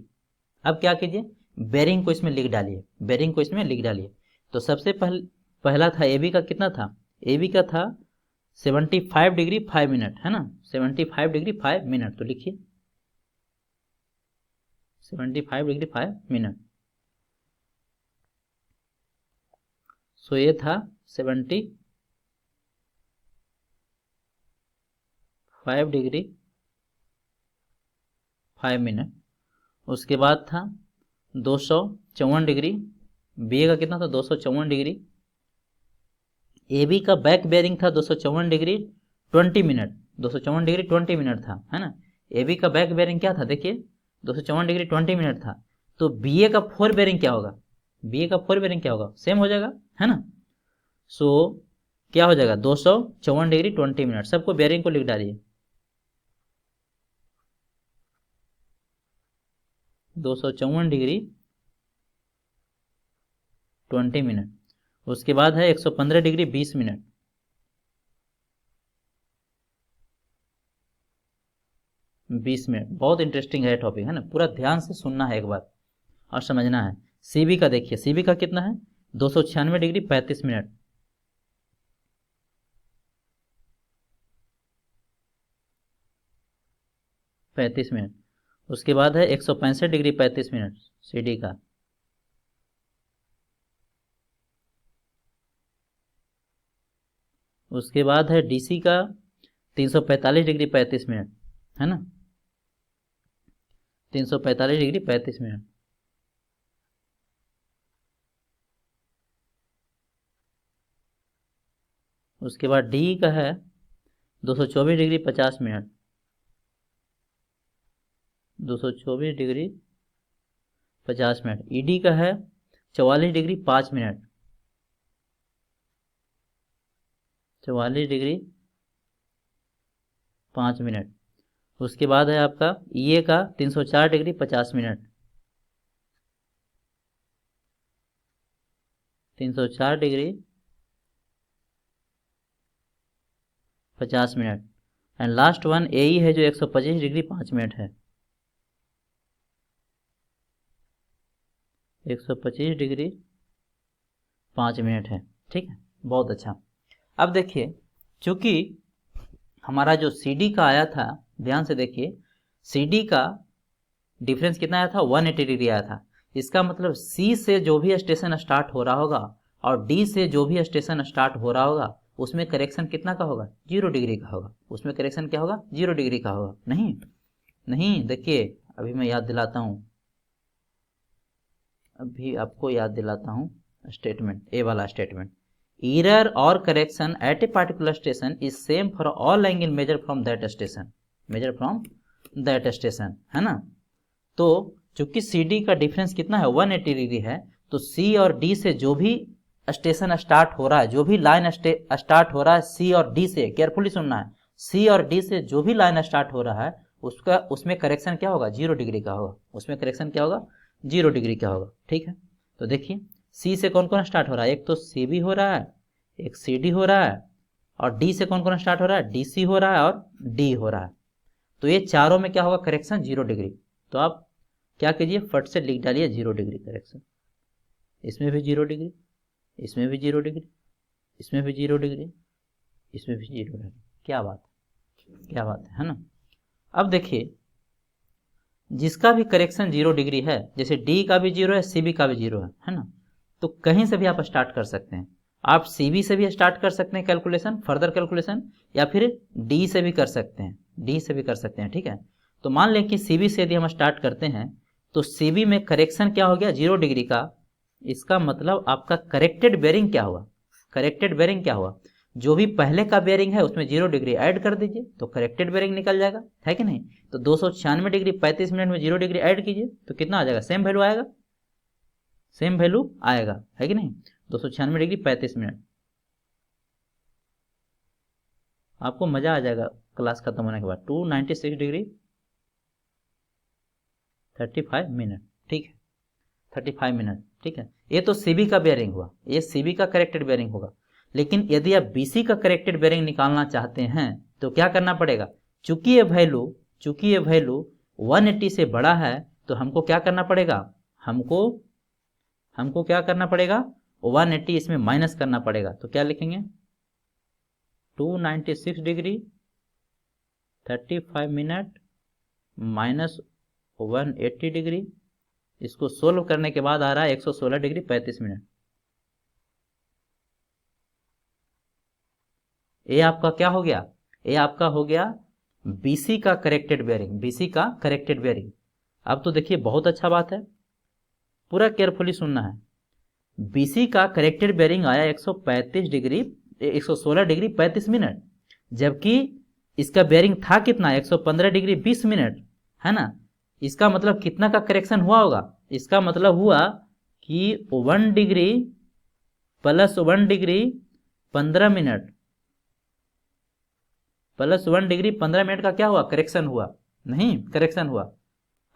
अब क्या कीजिए, बेरिंग को इसमें लिख डालिए, बेरिंग को इसमें लिख डालिए। तो सबसे पहला था AB का, कितना था? AB का था 75 डिग्री 5 मिनट, है ना। 75 डिग्री 5 मिनट, तो लिखिए 75 डिग्री 5 मिनट। सो ये था 75 डिग्री 5 मिनट। उसके बाद था 254 डिग्री, BA का कितना था? 254 डिग्री। AB का बैक बेयरिंग था 254 डिग्री 20 मिनट, 254 डिग्री 20 मिनट था, है ना। AB का बैक बेयरिंग क्या था? देखिए 254 डिग्री 20 मिनट था। तो BA का फोर बेयरिंग क्या होगा? BA का फोर बेयरिंग क्या होगा? सेम हो जाएगा, है ना। सो क्या हो जाएगा? 254 डिग्री 20 मिनट। सबको बेयरिंग को लिख डालिए, 254 डिग्री 20 मिनट। उसके बाद है 115 डिग्री 20 मिनट, बहुत इंटरेस्टिंग है टॉपिक, है ना। पूरा ध्यान से सुनना है एक बार और समझना है। CB का देखिए, CB का कितना है? 296 डिग्री 35 मिनट, उसके बाद है 165 डिग्री 35 मिनट CD का। उसके बाद है DC का 345 डिग्री 35 मिनट, है ना। 345 डिग्री 35 मिनट। उसके बाद D का है 224 degree 50 minute, 224 degree 50 minute. ED का है 44 डिग्री 5 मिनट, 44 डिग्री 5 मिनट। उसके बाद है आपका EA का 304 degree 50 minute, 304 degree 50 minute. And last one AE है जो 125 डिग्री 5 मिनट है, 125 डिग्री 5 मिनट है, ठीक है। बहुत अच्छा। अब देखिए, चूंकि हमारा जो CD का आया था, ध्यान से देखिए, CD का डिफरेंस कितना आया था? 180 डिग्री आया था। इसका मतलब C से जो भी स्टेशन स्टार्ट हो रहा होगा और D से जो भी स्टेशन स्टार्ट हो रहा होगा उसमें करेक्शन कितना का होगा, 0 डिग्री का होगा। उसमें करेक्शन क्या होगा, 0 डिग्री का होगा। नहीं नहीं, देखिए अभी मैं याद दिलाता हूँ, अभी आपको याद दिलाता हूँ स्टेटमेंट, ए वाला स्टेटमेंट, एरर और correction at a particular station is same for all angle measure from that station, measure from that station, है ना। तो चूंकि सी डी का डिफरेंस कितना है, 180 डिग्री है, तो सी और डी से जो भी स्टेशन स्टार्ट हो रहा है, जो भी लाइन स्टार्ट हो रहा है सी और डी से, केयरफुली सुनना है, सी और डी से जो भी लाइन स्टार्ट हो रहा है उसका, उसमें करेक्शन क्या होगा, 0 डिग्री का होगा। उसमें करेक्शन क्या होगा, 0 डिग्री का होगा। ठीक है, तो देखिए सी से कौन कौन स्टार्ट हो रहा है, एक तो सी बी हो रहा है, एक सी डी हो रहा है, और डी से कौन कौन स्टार्ट हो रहा है, डी सी हो रहा है और डी हो रहा है। तो ये चारों में क्या होगा, करेक्शन 0 डिग्री। तो आप क्या कीजिए, फट से लिख डालिए 0 डिग्री करेक्शन। इसमें भी 0 डिग्री, इसमें भी 0 डिग्री, इसमें भी 0 डिग्री, इसमें भी 0 डिग्री। क्या बात है, क्या बात है ना। अब देखिए जिसका भी करेक्शन 0 डिग्री है, जैसे डी का भी 0 है, सी बी का भी 0 है ना, तो कहीं से भी आप स्टार्ट कर सकते हैं। आप सी बी से भी स्टार्ट कर सकते हैं कैलकुलेशन, फर्दर कैलकुलेशन, या फिर डी से भी कर सकते हैं, डी से भी कर सकते हैं। ठीक है, तो मान लें कि सी बी से यदि हम स्टार्ट करते हैं, तो सी बी में करेक्शन क्या हो गया, 0 डिग्री का। इसका मतलब आपका करेक्टेड बेयरिंग क्या हुआ, करेक्टेड बेयरिंग क्या हुआ, जो भी पहले का बेयरिंग है उसमें 0 डिग्री ऐड कर दीजिए तो करेक्टेड बेयरिंग निकल जाएगा, है कि नहीं। तो 296 डिग्री 35 मिनट में 0 डिग्री ऐड कीजिए तो कितना आ जाएगा, सेम वैल्यू आएगा, सेम वैल्यू आएगा, है कि नहीं। 296 डिग्री 35 मिनट, आपको मजा आ जाएगा क्लास खत्म होने के बाद। 296 डिग्री 35 मिनट, ठीक है, 35 मिनट, ठीक है। ये तो सीबी का बेयरिंग हुआ, ये सीबी का करेक्टेड बेयरिंग होगा। लेकिन यदि आप बीसी का करेक्टेड बेयरिंग निकालना चाहते हैं तो क्या करना पड़ेगा, चूंकि ये वैल्यू 180 से बड़ा है तो हमको क्या करना पड़ेगा, हमको क्या करना पड़ेगा, 180 इसमें माइनस करना पड़ेगा। तो क्या लिखेंगे, 296 डिग्री 35 मिनट माइनस 180 डिग्री, इसको सोल्व करने के बाद आ रहा है 116 डिग्री 35 मिनट। ये आपका क्या हो गया, ये आपका हो गया बीसी का करेक्टेड बेयरिंग, बीसी का करेक्टेड बेयरिंग। अब तो देखिए बहुत अच्छा बात है, पूरा केयरफुली सुनना है। बीसी का करेक्टेड बेयरिंग आया 135 डिग्री 116 डिग्री 35 मिनट, जबकि इसका बेयरिंग था कितना, 115 डिग्री 20 मिनट, है ना। इसका मतलब कितना का करेक्शन हुआ होगा, इसका मतलब हुआ कि 1 degree plus 1 degree 15 minute, plus 1 degree 15 minute का क्या हुआ, करेक्शन हुआ, नहीं करेक्शन हुआ।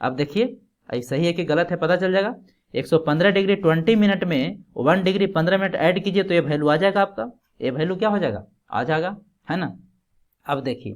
अब देखिए सही है कि गलत है पता चल जाएगा। 115 डिग्री 20 मिनट में 1 डिग्री 15 मिनट ऐड कीजिए तो ये वैल्यू आ जाएगा आपका, ये वैल्यू क्या हो जाएगा, आ जाएगा, है ना। अब देखिए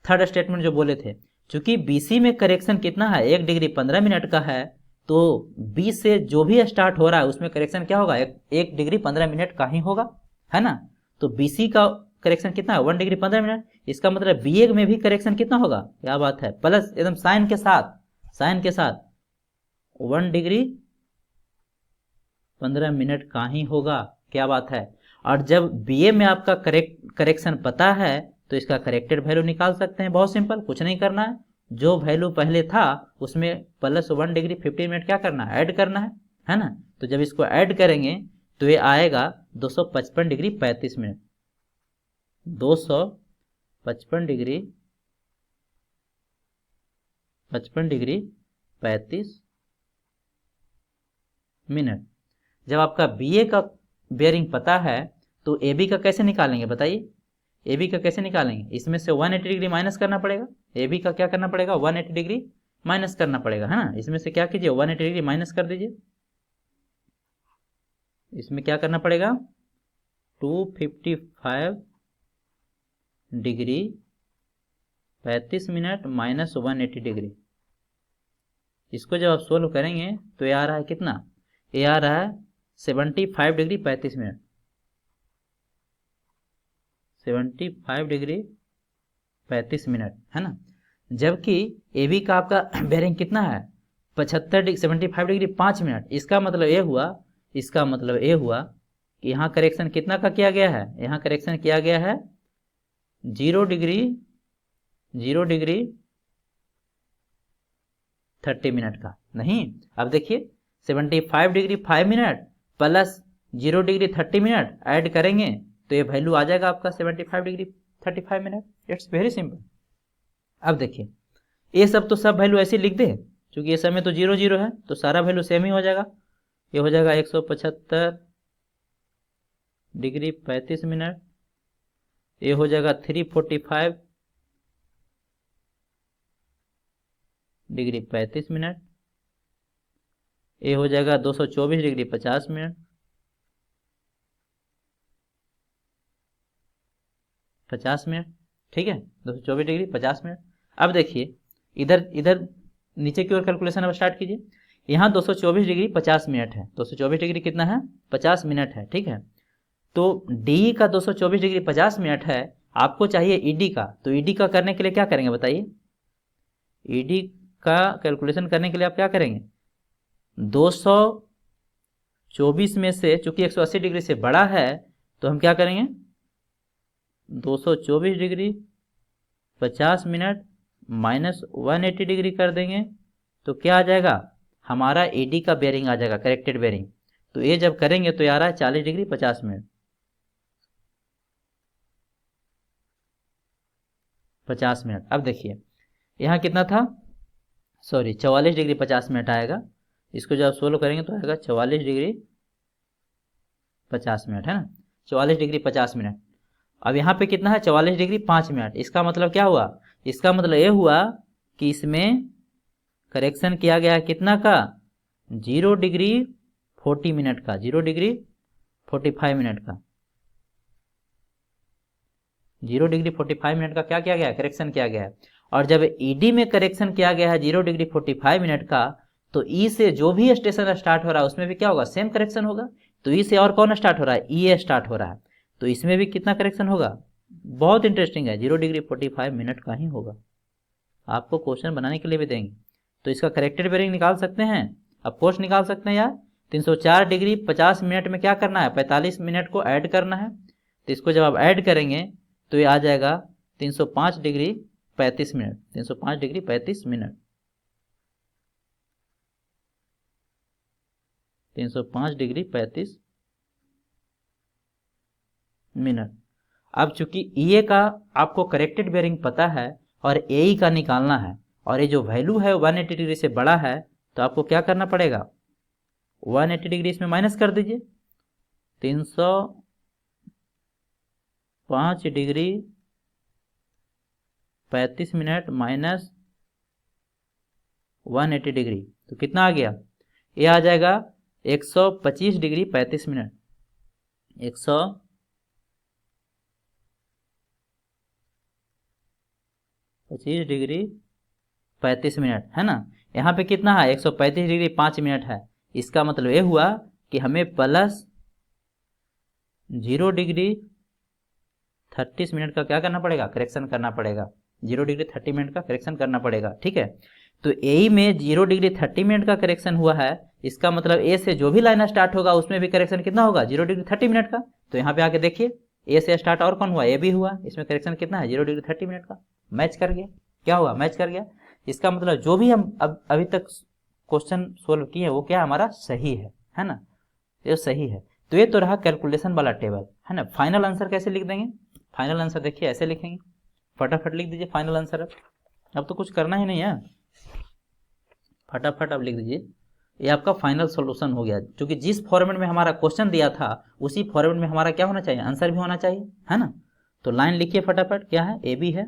थर्ड स्टेटमेंट जो बोले थे, चूंकि बीसी में करेक्शन कितना है, 1 डिग्री 15 मिनट का है, तो बी से जो भी स्टार्ट हो रहा है उसमें करेक्शन क्या होगा, 1 डिग्री 15 मिनट का ही होगा, है ना। तो बीसी का करेक्शन कितना है, 1 डिग्री 15 मिनट। इसका मतलब बी ए में भी करेक्शन कितना होगा, क्या बात है, प्लस एकदम साइन के साथ 1 डिग्री 15 मिनट का ही होगा, क्या बात है। और जब बी ए में आपका करेक्शन पता है तो इसका करेक्टेड वैल्यू निकाल सकते हैं, बहुत सिंपल, कुछ नहीं करना है, जो वैल्यू पहले था उसमें प्लस 1 डिग्री 15 मिनट क्या करना है, ऐड करना है ना। तो जब इसको ऐड करेंगे तो ये आएगा 255 डिग्री 35 मिनट, 255 डिग्री 35 मिनट। जब आपका बी ए का बेयरिंग पता है तो ए बी का कैसे निकालेंगे बताइए, ए बी का कैसे निकालेंगे, इसमें से 180 डिग्री माइनस करना पड़ेगा, ए बी का क्या करना पड़ेगा, 180 डिग्री माइनस करना पड़ेगा, है ना। इसमें से क्या कीजिए, 180 डिग्री माइनस कर दीजिए, इसमें क्या करना पड़ेगा, 255 डिग्री 35 मिनट माइनस 180 डिग्री। इसको जब आप सोल्व करेंगे तो ये आ रहा है कितना, ये आ रहा है 75 डिग्री 35 मिनट, 75 डिग्री 35 मिनट, है ना। जबकि ए बी का आपका बेयरिंग कितना है, 75 डिग्री 75 डिग्री 5 मिनट। इसका मतलब ये हुआ कि यहाँ करेक्शन कितना का किया गया है, यहाँ करेक्शन किया गया है 0 डिग्री 30 मिनट का। नहीं, अब देखिए 75 degree 5 minute plus 0 degree 30 minute add करेंगे तो ये वैल्यू आ जाएगा आपका 75 degree 35 minute. It's very simple. अब देखिए ये सब तो सब वैल्यू ऐसे लिख दे, क्योंकि ये सब में तो 0 0 है तो सारा वैल्यू सेम ही हो जाएगा। ये हो जाएगा 175 डिग्री 35 मिनट, ये हो जाएगा 345 डिग्री 35 मिनट, ये हो जाएगा 224 डिग्री 50 मिनट, 50 मिनट। ठीक है, 224 डिग्री 50 मिनट। अब देखिए इधर इधर नीचे की ओर कैलकुलेशन अब स्टार्ट कीजिए। यहाँ 224 डिग्री 50 मिनट है, 224 डिग्री कितना है, 50 मिनट है। ठीक है, तो डी का 224 डिग्री 50 मिनट है, आपको चाहिए ईडी का। तो ईडी का करने के लिए क्या करेंगे बताइए, ईडी का कैलकुलेशन करने के लिए आप क्या करेंगे, 224 में से चूंकि 180 डिग्री से बड़ा है तो हम क्या करेंगे, 224 डिग्री 50 मिनट माइनस 180 डिग्री कर देंगे तो क्या आ जाएगा, हमारा एडी का बेयरिंग आ जाएगा, करेक्टेड बेयरिंग। तो ये जब करेंगे तो ये आ रहा है 40 डिग्री 50 मिनट, 50 मिनट। अब देखिए यहाँ कितना था, सॉरी 44 डिग्री 50 मिनट आएगा। इसको जब सोल्व करेंगे तो आएगा 44 डिग्री 50 मिनट, है ना, 44 डिग्री 50 मिनट। अब यहाँ पे कितना है, 44 डिग्री 5 मिनट। इसका मतलब क्या हुआ, इसका मतलब ये हुआ कि इसमें करेक्शन किया गया है कितना का, 0 डिग्री 40 मिनट का, 0 डिग्री 45 मिनट का, 0 डिग्री 45 मिनट का क्या किया गया है, करेक्शन किया गया है। और जब ईडी में करेक्शन किया गया है 0 डिग्री 45 मिनट का, तो ई से जो भी स्टेशन स्टार्ट हो रहा है उसमें भी क्या होगा, सेम करेक्शन होगा। तो ई से और कौन स्टार्ट हो रहा है, ई ए स्टार्ट हो रहा है, तो इसमें भी कितना करेक्शन होगा, बहुत इंटरेस्टिंग है, 0 डिग्री 45 मिनट का ही होगा। आपको क्वेश्चन बनाने के लिए भी देंगे तो इसका करेक्टेड बेयरिंग निकाल सकते हैं, अब कोर्स निकाल सकते हैं यार। 304 डिग्री 50 मिनट में क्या करना है, 45 मिनट को ऐड करना है। तो इसको जब आप ऐड करेंगे तो ये आ जाएगा 305 degree 35 minute, 305 degree 35 minute, 305 degree 35 minute. अब चूंकि ई का आपको करेक्टेड बेयरिंग पता है और ए का निकालना है, और ये जो वैल्यू है 180 डिग्री से बड़ा है, तो आपको क्या करना पड़ेगा, 180 डिग्री इसमें माइनस कर दीजिए, 305 डिग्री 35 मिनट माइनस 180 डिग्री, तो कितना आ गया, ये आ जाएगा 125 डिग्री 35 मिनट, 125 डिग्री 35 मिनट, है ना। यहाँ पे कितना है, 135 डिग्री 5 मिनट है। इसका मतलब ये हुआ कि हमें प्लस 0 डिग्री 30 मिनट का क्या करना पड़ेगा, करेक्शन करना पड़ेगा, 0 डिग्री 30 मिनट का करेक्शन करना पड़ेगा। ठीक है, तो ए में 0 डिग्री 30 मिनट का करेक्शन हुआ है, इसका मतलब ए से जो भी लाइन स्टार्ट होगा उसमें भी करेक्शन कितना होगा, 0 डिग्री 30 मिनट का। तो यहाँ पे आके देखिए ए से स्टार्ट और कौन हुआ, ए भी हुआ, इसमें करेक्शन कितना है, 0 डिग्री 30 मिनट का, मैच कर गया। क्या हुआ, मैच कर गया। इसका मतलब जो भी हम अभी तक क्वेश्चन सोल्व किए वो क्या हमारा सही है ना, ये सही है। तो ये तो रहा कैलकुलेशन वाला टेबल, है ना। फाइनल आंसर कैसे लिख देंगे, फाइनल आंसर देखिए ऐसे लिखेंगे, फटाफट लिख दीजिए फाइनल आंसर। अब तो कुछ करना ही नहीं है, फटाफट अब लिख दीजिए, ये आपका फाइनल सॉल्यूशन हो गया। क्योंकि जिस फॉर्मेट में हमारा क्वेश्चन दिया था उसी फॉर्मेट में हमारा क्या होना चाहिए, आंसर भी होना चाहिए, है ना। तो लाइन लिखिए फटाफट, क्या है, ए बी है,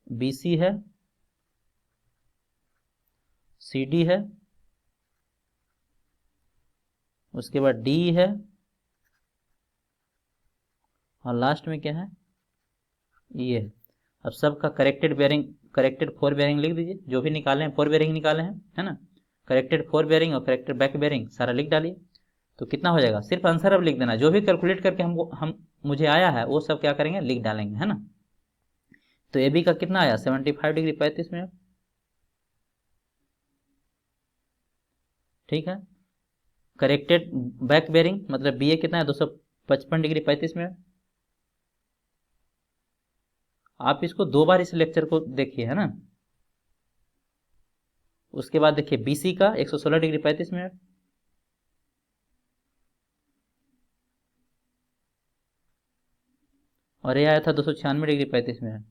बी सी है, सी डी है, उसके बाद डी है, और लास्ट में क्या है, ये। अब सबका corrected bearing, corrected four bearing लिख दीजिए, जो भी निकाले हैं, फोर बेयरिंग निकाले हैं, है ना। करेक्टेड फोर बेयरिंग और करेक्टेड बैक बेयरिंग सारा लिख डालिए, तो कितना हो जाएगा, सिर्फ आंसर अब लिख देना, जो भी कैलकुलेट करके हम मुझे आया है वो सब क्या करेंगे, लिख डालेंगे, है ना। तो ए बी का कितना आया, 75 डिग्री 35 मिनट, ठीक है। करेक्टेड बैक बेरिंग मतलब बी ए कितना है 255 डिग्री 35 मिनट। आप इसको 2 बार इस लेक्चर को देखिए, है ना। उसके बाद देखिए बीसी का 116 डिग्री 35 मिनट, और ये आया था 296 डिग्री 35 मिनट।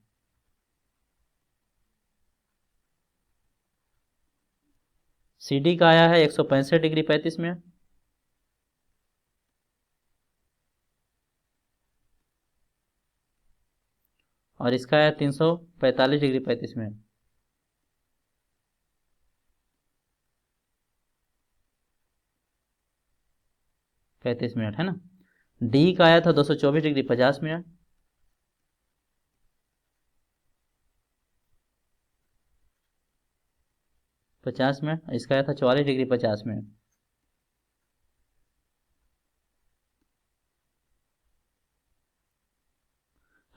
सीडी का आया है 165 डिग्री 35 मिनट, और इसका आया 345 डिग्री 35 मिनट। है ना। डी का आया था 224 डिग्री 50 मिनट, इसका आया था 44 डिग्री 50 मिनट।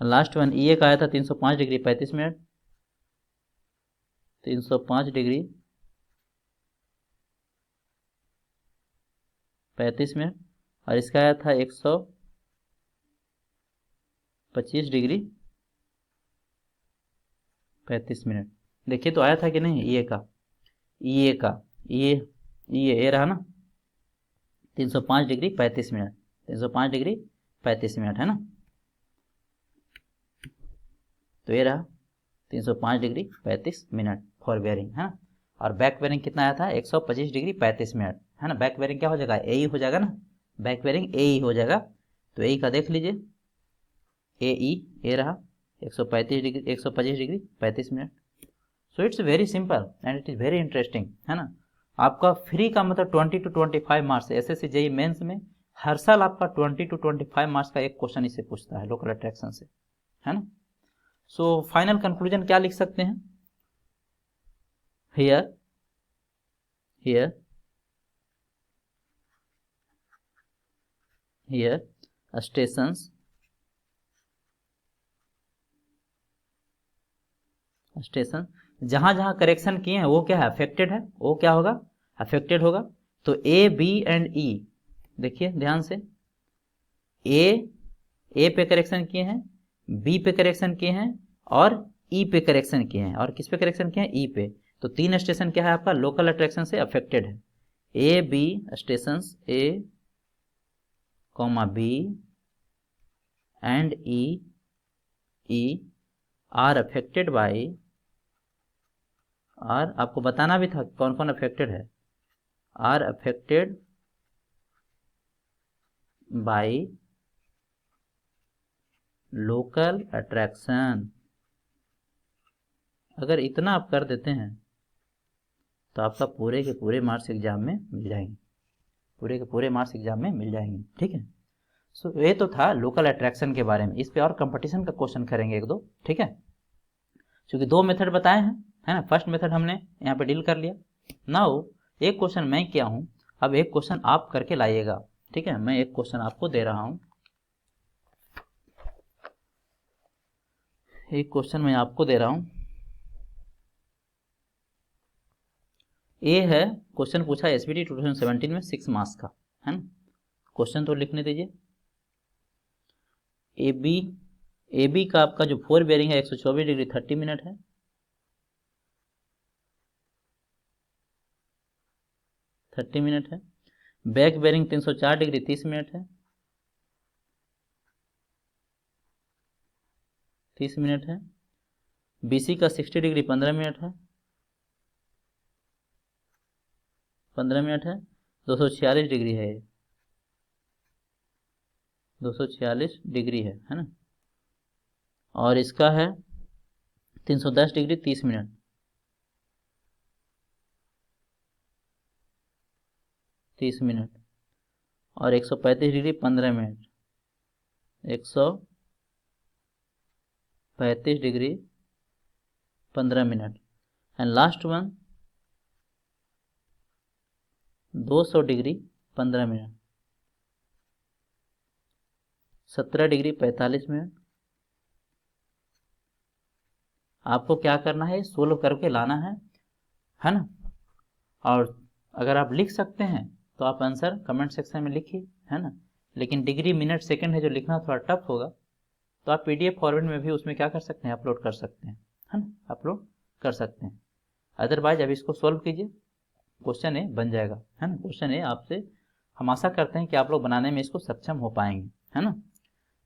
लास्ट वन ई ए का आया था 305 डिग्री 35 मिनट, 305 डिग्री 35 मिनट, और इसका आया था 125 डिग्री 35 मिनट। देखिए तो आया था कि नहीं ई ए का, ये रहा ना 305 डिग्री 35 मिनट, 305 डिग्री 35 मिनट, है ना। तो ये रहा 305 डिग्री 35 मिनट फॉर बेयरिंग, है ना। और बैक बेयरिंग कितना आया था 125 डिग्री 35 मिनट, है ना। बैक बेयरिंग क्या हो जाएगा, ए हो जाएगा ना, बैक बेयरिंग ए हो जाएगा। तो ए का देख लीजिए, ए रहा 125 degree 35 minute. So it's very simple and it is very interesting, है ना। आपका फ्री का मतलब 20 to 25 marks SSC JEE mains में हर साल आपका 20 to 25 मार्क्स का एक क्वेश्चन इससे पूछता है लोकल अट्रैक्शन से, है ना। सो फाइनल कंक्लूजन क्या लिख सकते हैं, हियर स्टेशंस जहां जहां करेक्शन किए हैं वो क्या है, अफेक्टेड है, वो क्या होगा, अफेक्टेड होगा। तो ए बी एंड ई, देखिए ध्यान से, ए पे करेक्शन किए हैं, बी पे करेक्शन किए हैं, और ई पे करेक्शन किए हैं। और किस पे करेक्शन किए हैं, ई पे। तो 3 स्टेशन क्या है आपका लोकल अट्रैक्शन से अफेक्टेड है। A B station, A comma B and E are affected by, और आपको बताना भी था कौन कौन अफेक्टेड है, are affected by local attraction. अगर इतना आप कर देते हैं तो आपका पूरे के पूरे मार्क्स एग्जाम में मिल जाएंगे, पूरे के पूरे मार्क्स एग्जाम में मिल जाएंगे, ठीक है। सो ये तो था लोकल अट्रैक्शन के बारे में। इस पे और कंपटीशन का क्वेश्चन करेंगे एक दो, ठीक है। क्योंकि 2 मेथड बताए हैं, है ना। फर्स्ट मेथड हमने यहाँ पे डील कर लिया। नाउ एक क्वेश्चन मैं किया हूँ, अब एक क्वेश्चन आप करके लाइएगा, ठीक है। मैं एक क्वेश्चन आपको दे रहा हूँ, एक क्वेश्चन मैं आपको दे रहा हूँ। ए है, क्वेश्चन पूछा एसबीटी 2017 में 6 मार्क्स का, है ना। क्वेश्चन तो लिखने दीजिए। ए बी का आपका जो 4 बेयरिंग है 124 डिग्री 30 मिनट है, 30 मिनट है। बैक बेयरिंग 304 डिग्री 30 मिनट है, 30 मिनट है। बीसी का 60 डिग्री 15 मिनट है, 15 मिनट है। 246 डिग्री है, 246 डिग्री है ना। और इसका है 310 डिग्री 30 मिनट, 30 मिनट। और 135 degree 15 minute, 135 degree 15 minute. And last one 200 degree 15 minute, 17 degree 45 minute. आपको क्या करना है, सोल्व करके लाना है ना। और अगर आप लिख सकते हैं तो आप आंसर कमेंट सेक्शन में लिखिए, है ना। लेकिन डिग्री मिनट सेकंड है जो लिखना थोड़ा टफ होगा, तो आप PDF फॉर्मेट में भी उसमें क्या कर सकते हैं, अपलोड कर सकते हैं, है ना, अपलोड कर सकते हैं। अदरवाइज अब इसको सॉल्व कीजिए, क्वेश्चन ए बन जाएगा, है ना। क्वेश्चन ए आपसे हम आशा करते हैं कि आप लोग बनाने में इसको सक्षम हो पाएंगे, है ना।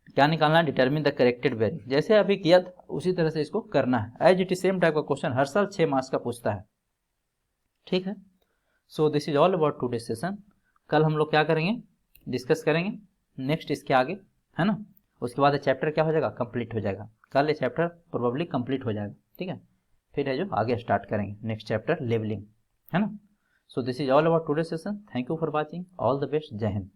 क्या निकालना है, डिटर्मिन द करेक्टेड वैल्यू, जैसे अभी किया था उसी तरह से इसको करना है। As it is same type का क्वेश्चन हर साल 6 मार्क्स का पूछता है, ठीक है। So this is all about today session. कल हम लोग क्या करेंगे, डिस्कस करेंगे नेक्स्ट इसके आगे, है ना। उसके बाद चैप्टर क्या हो जाएगा, कंप्लीट हो जाएगा। कल ये चैप्टर प्रोबेबली कंप्लीट हो जाएगा, ठीक है। फिर है जो आगे स्टार्ट करेंगे नेक्स्ट चैप्टर लेवलिंग, है ना। सो this is all about today session. Thank you for watching, all the best, जय हिंद।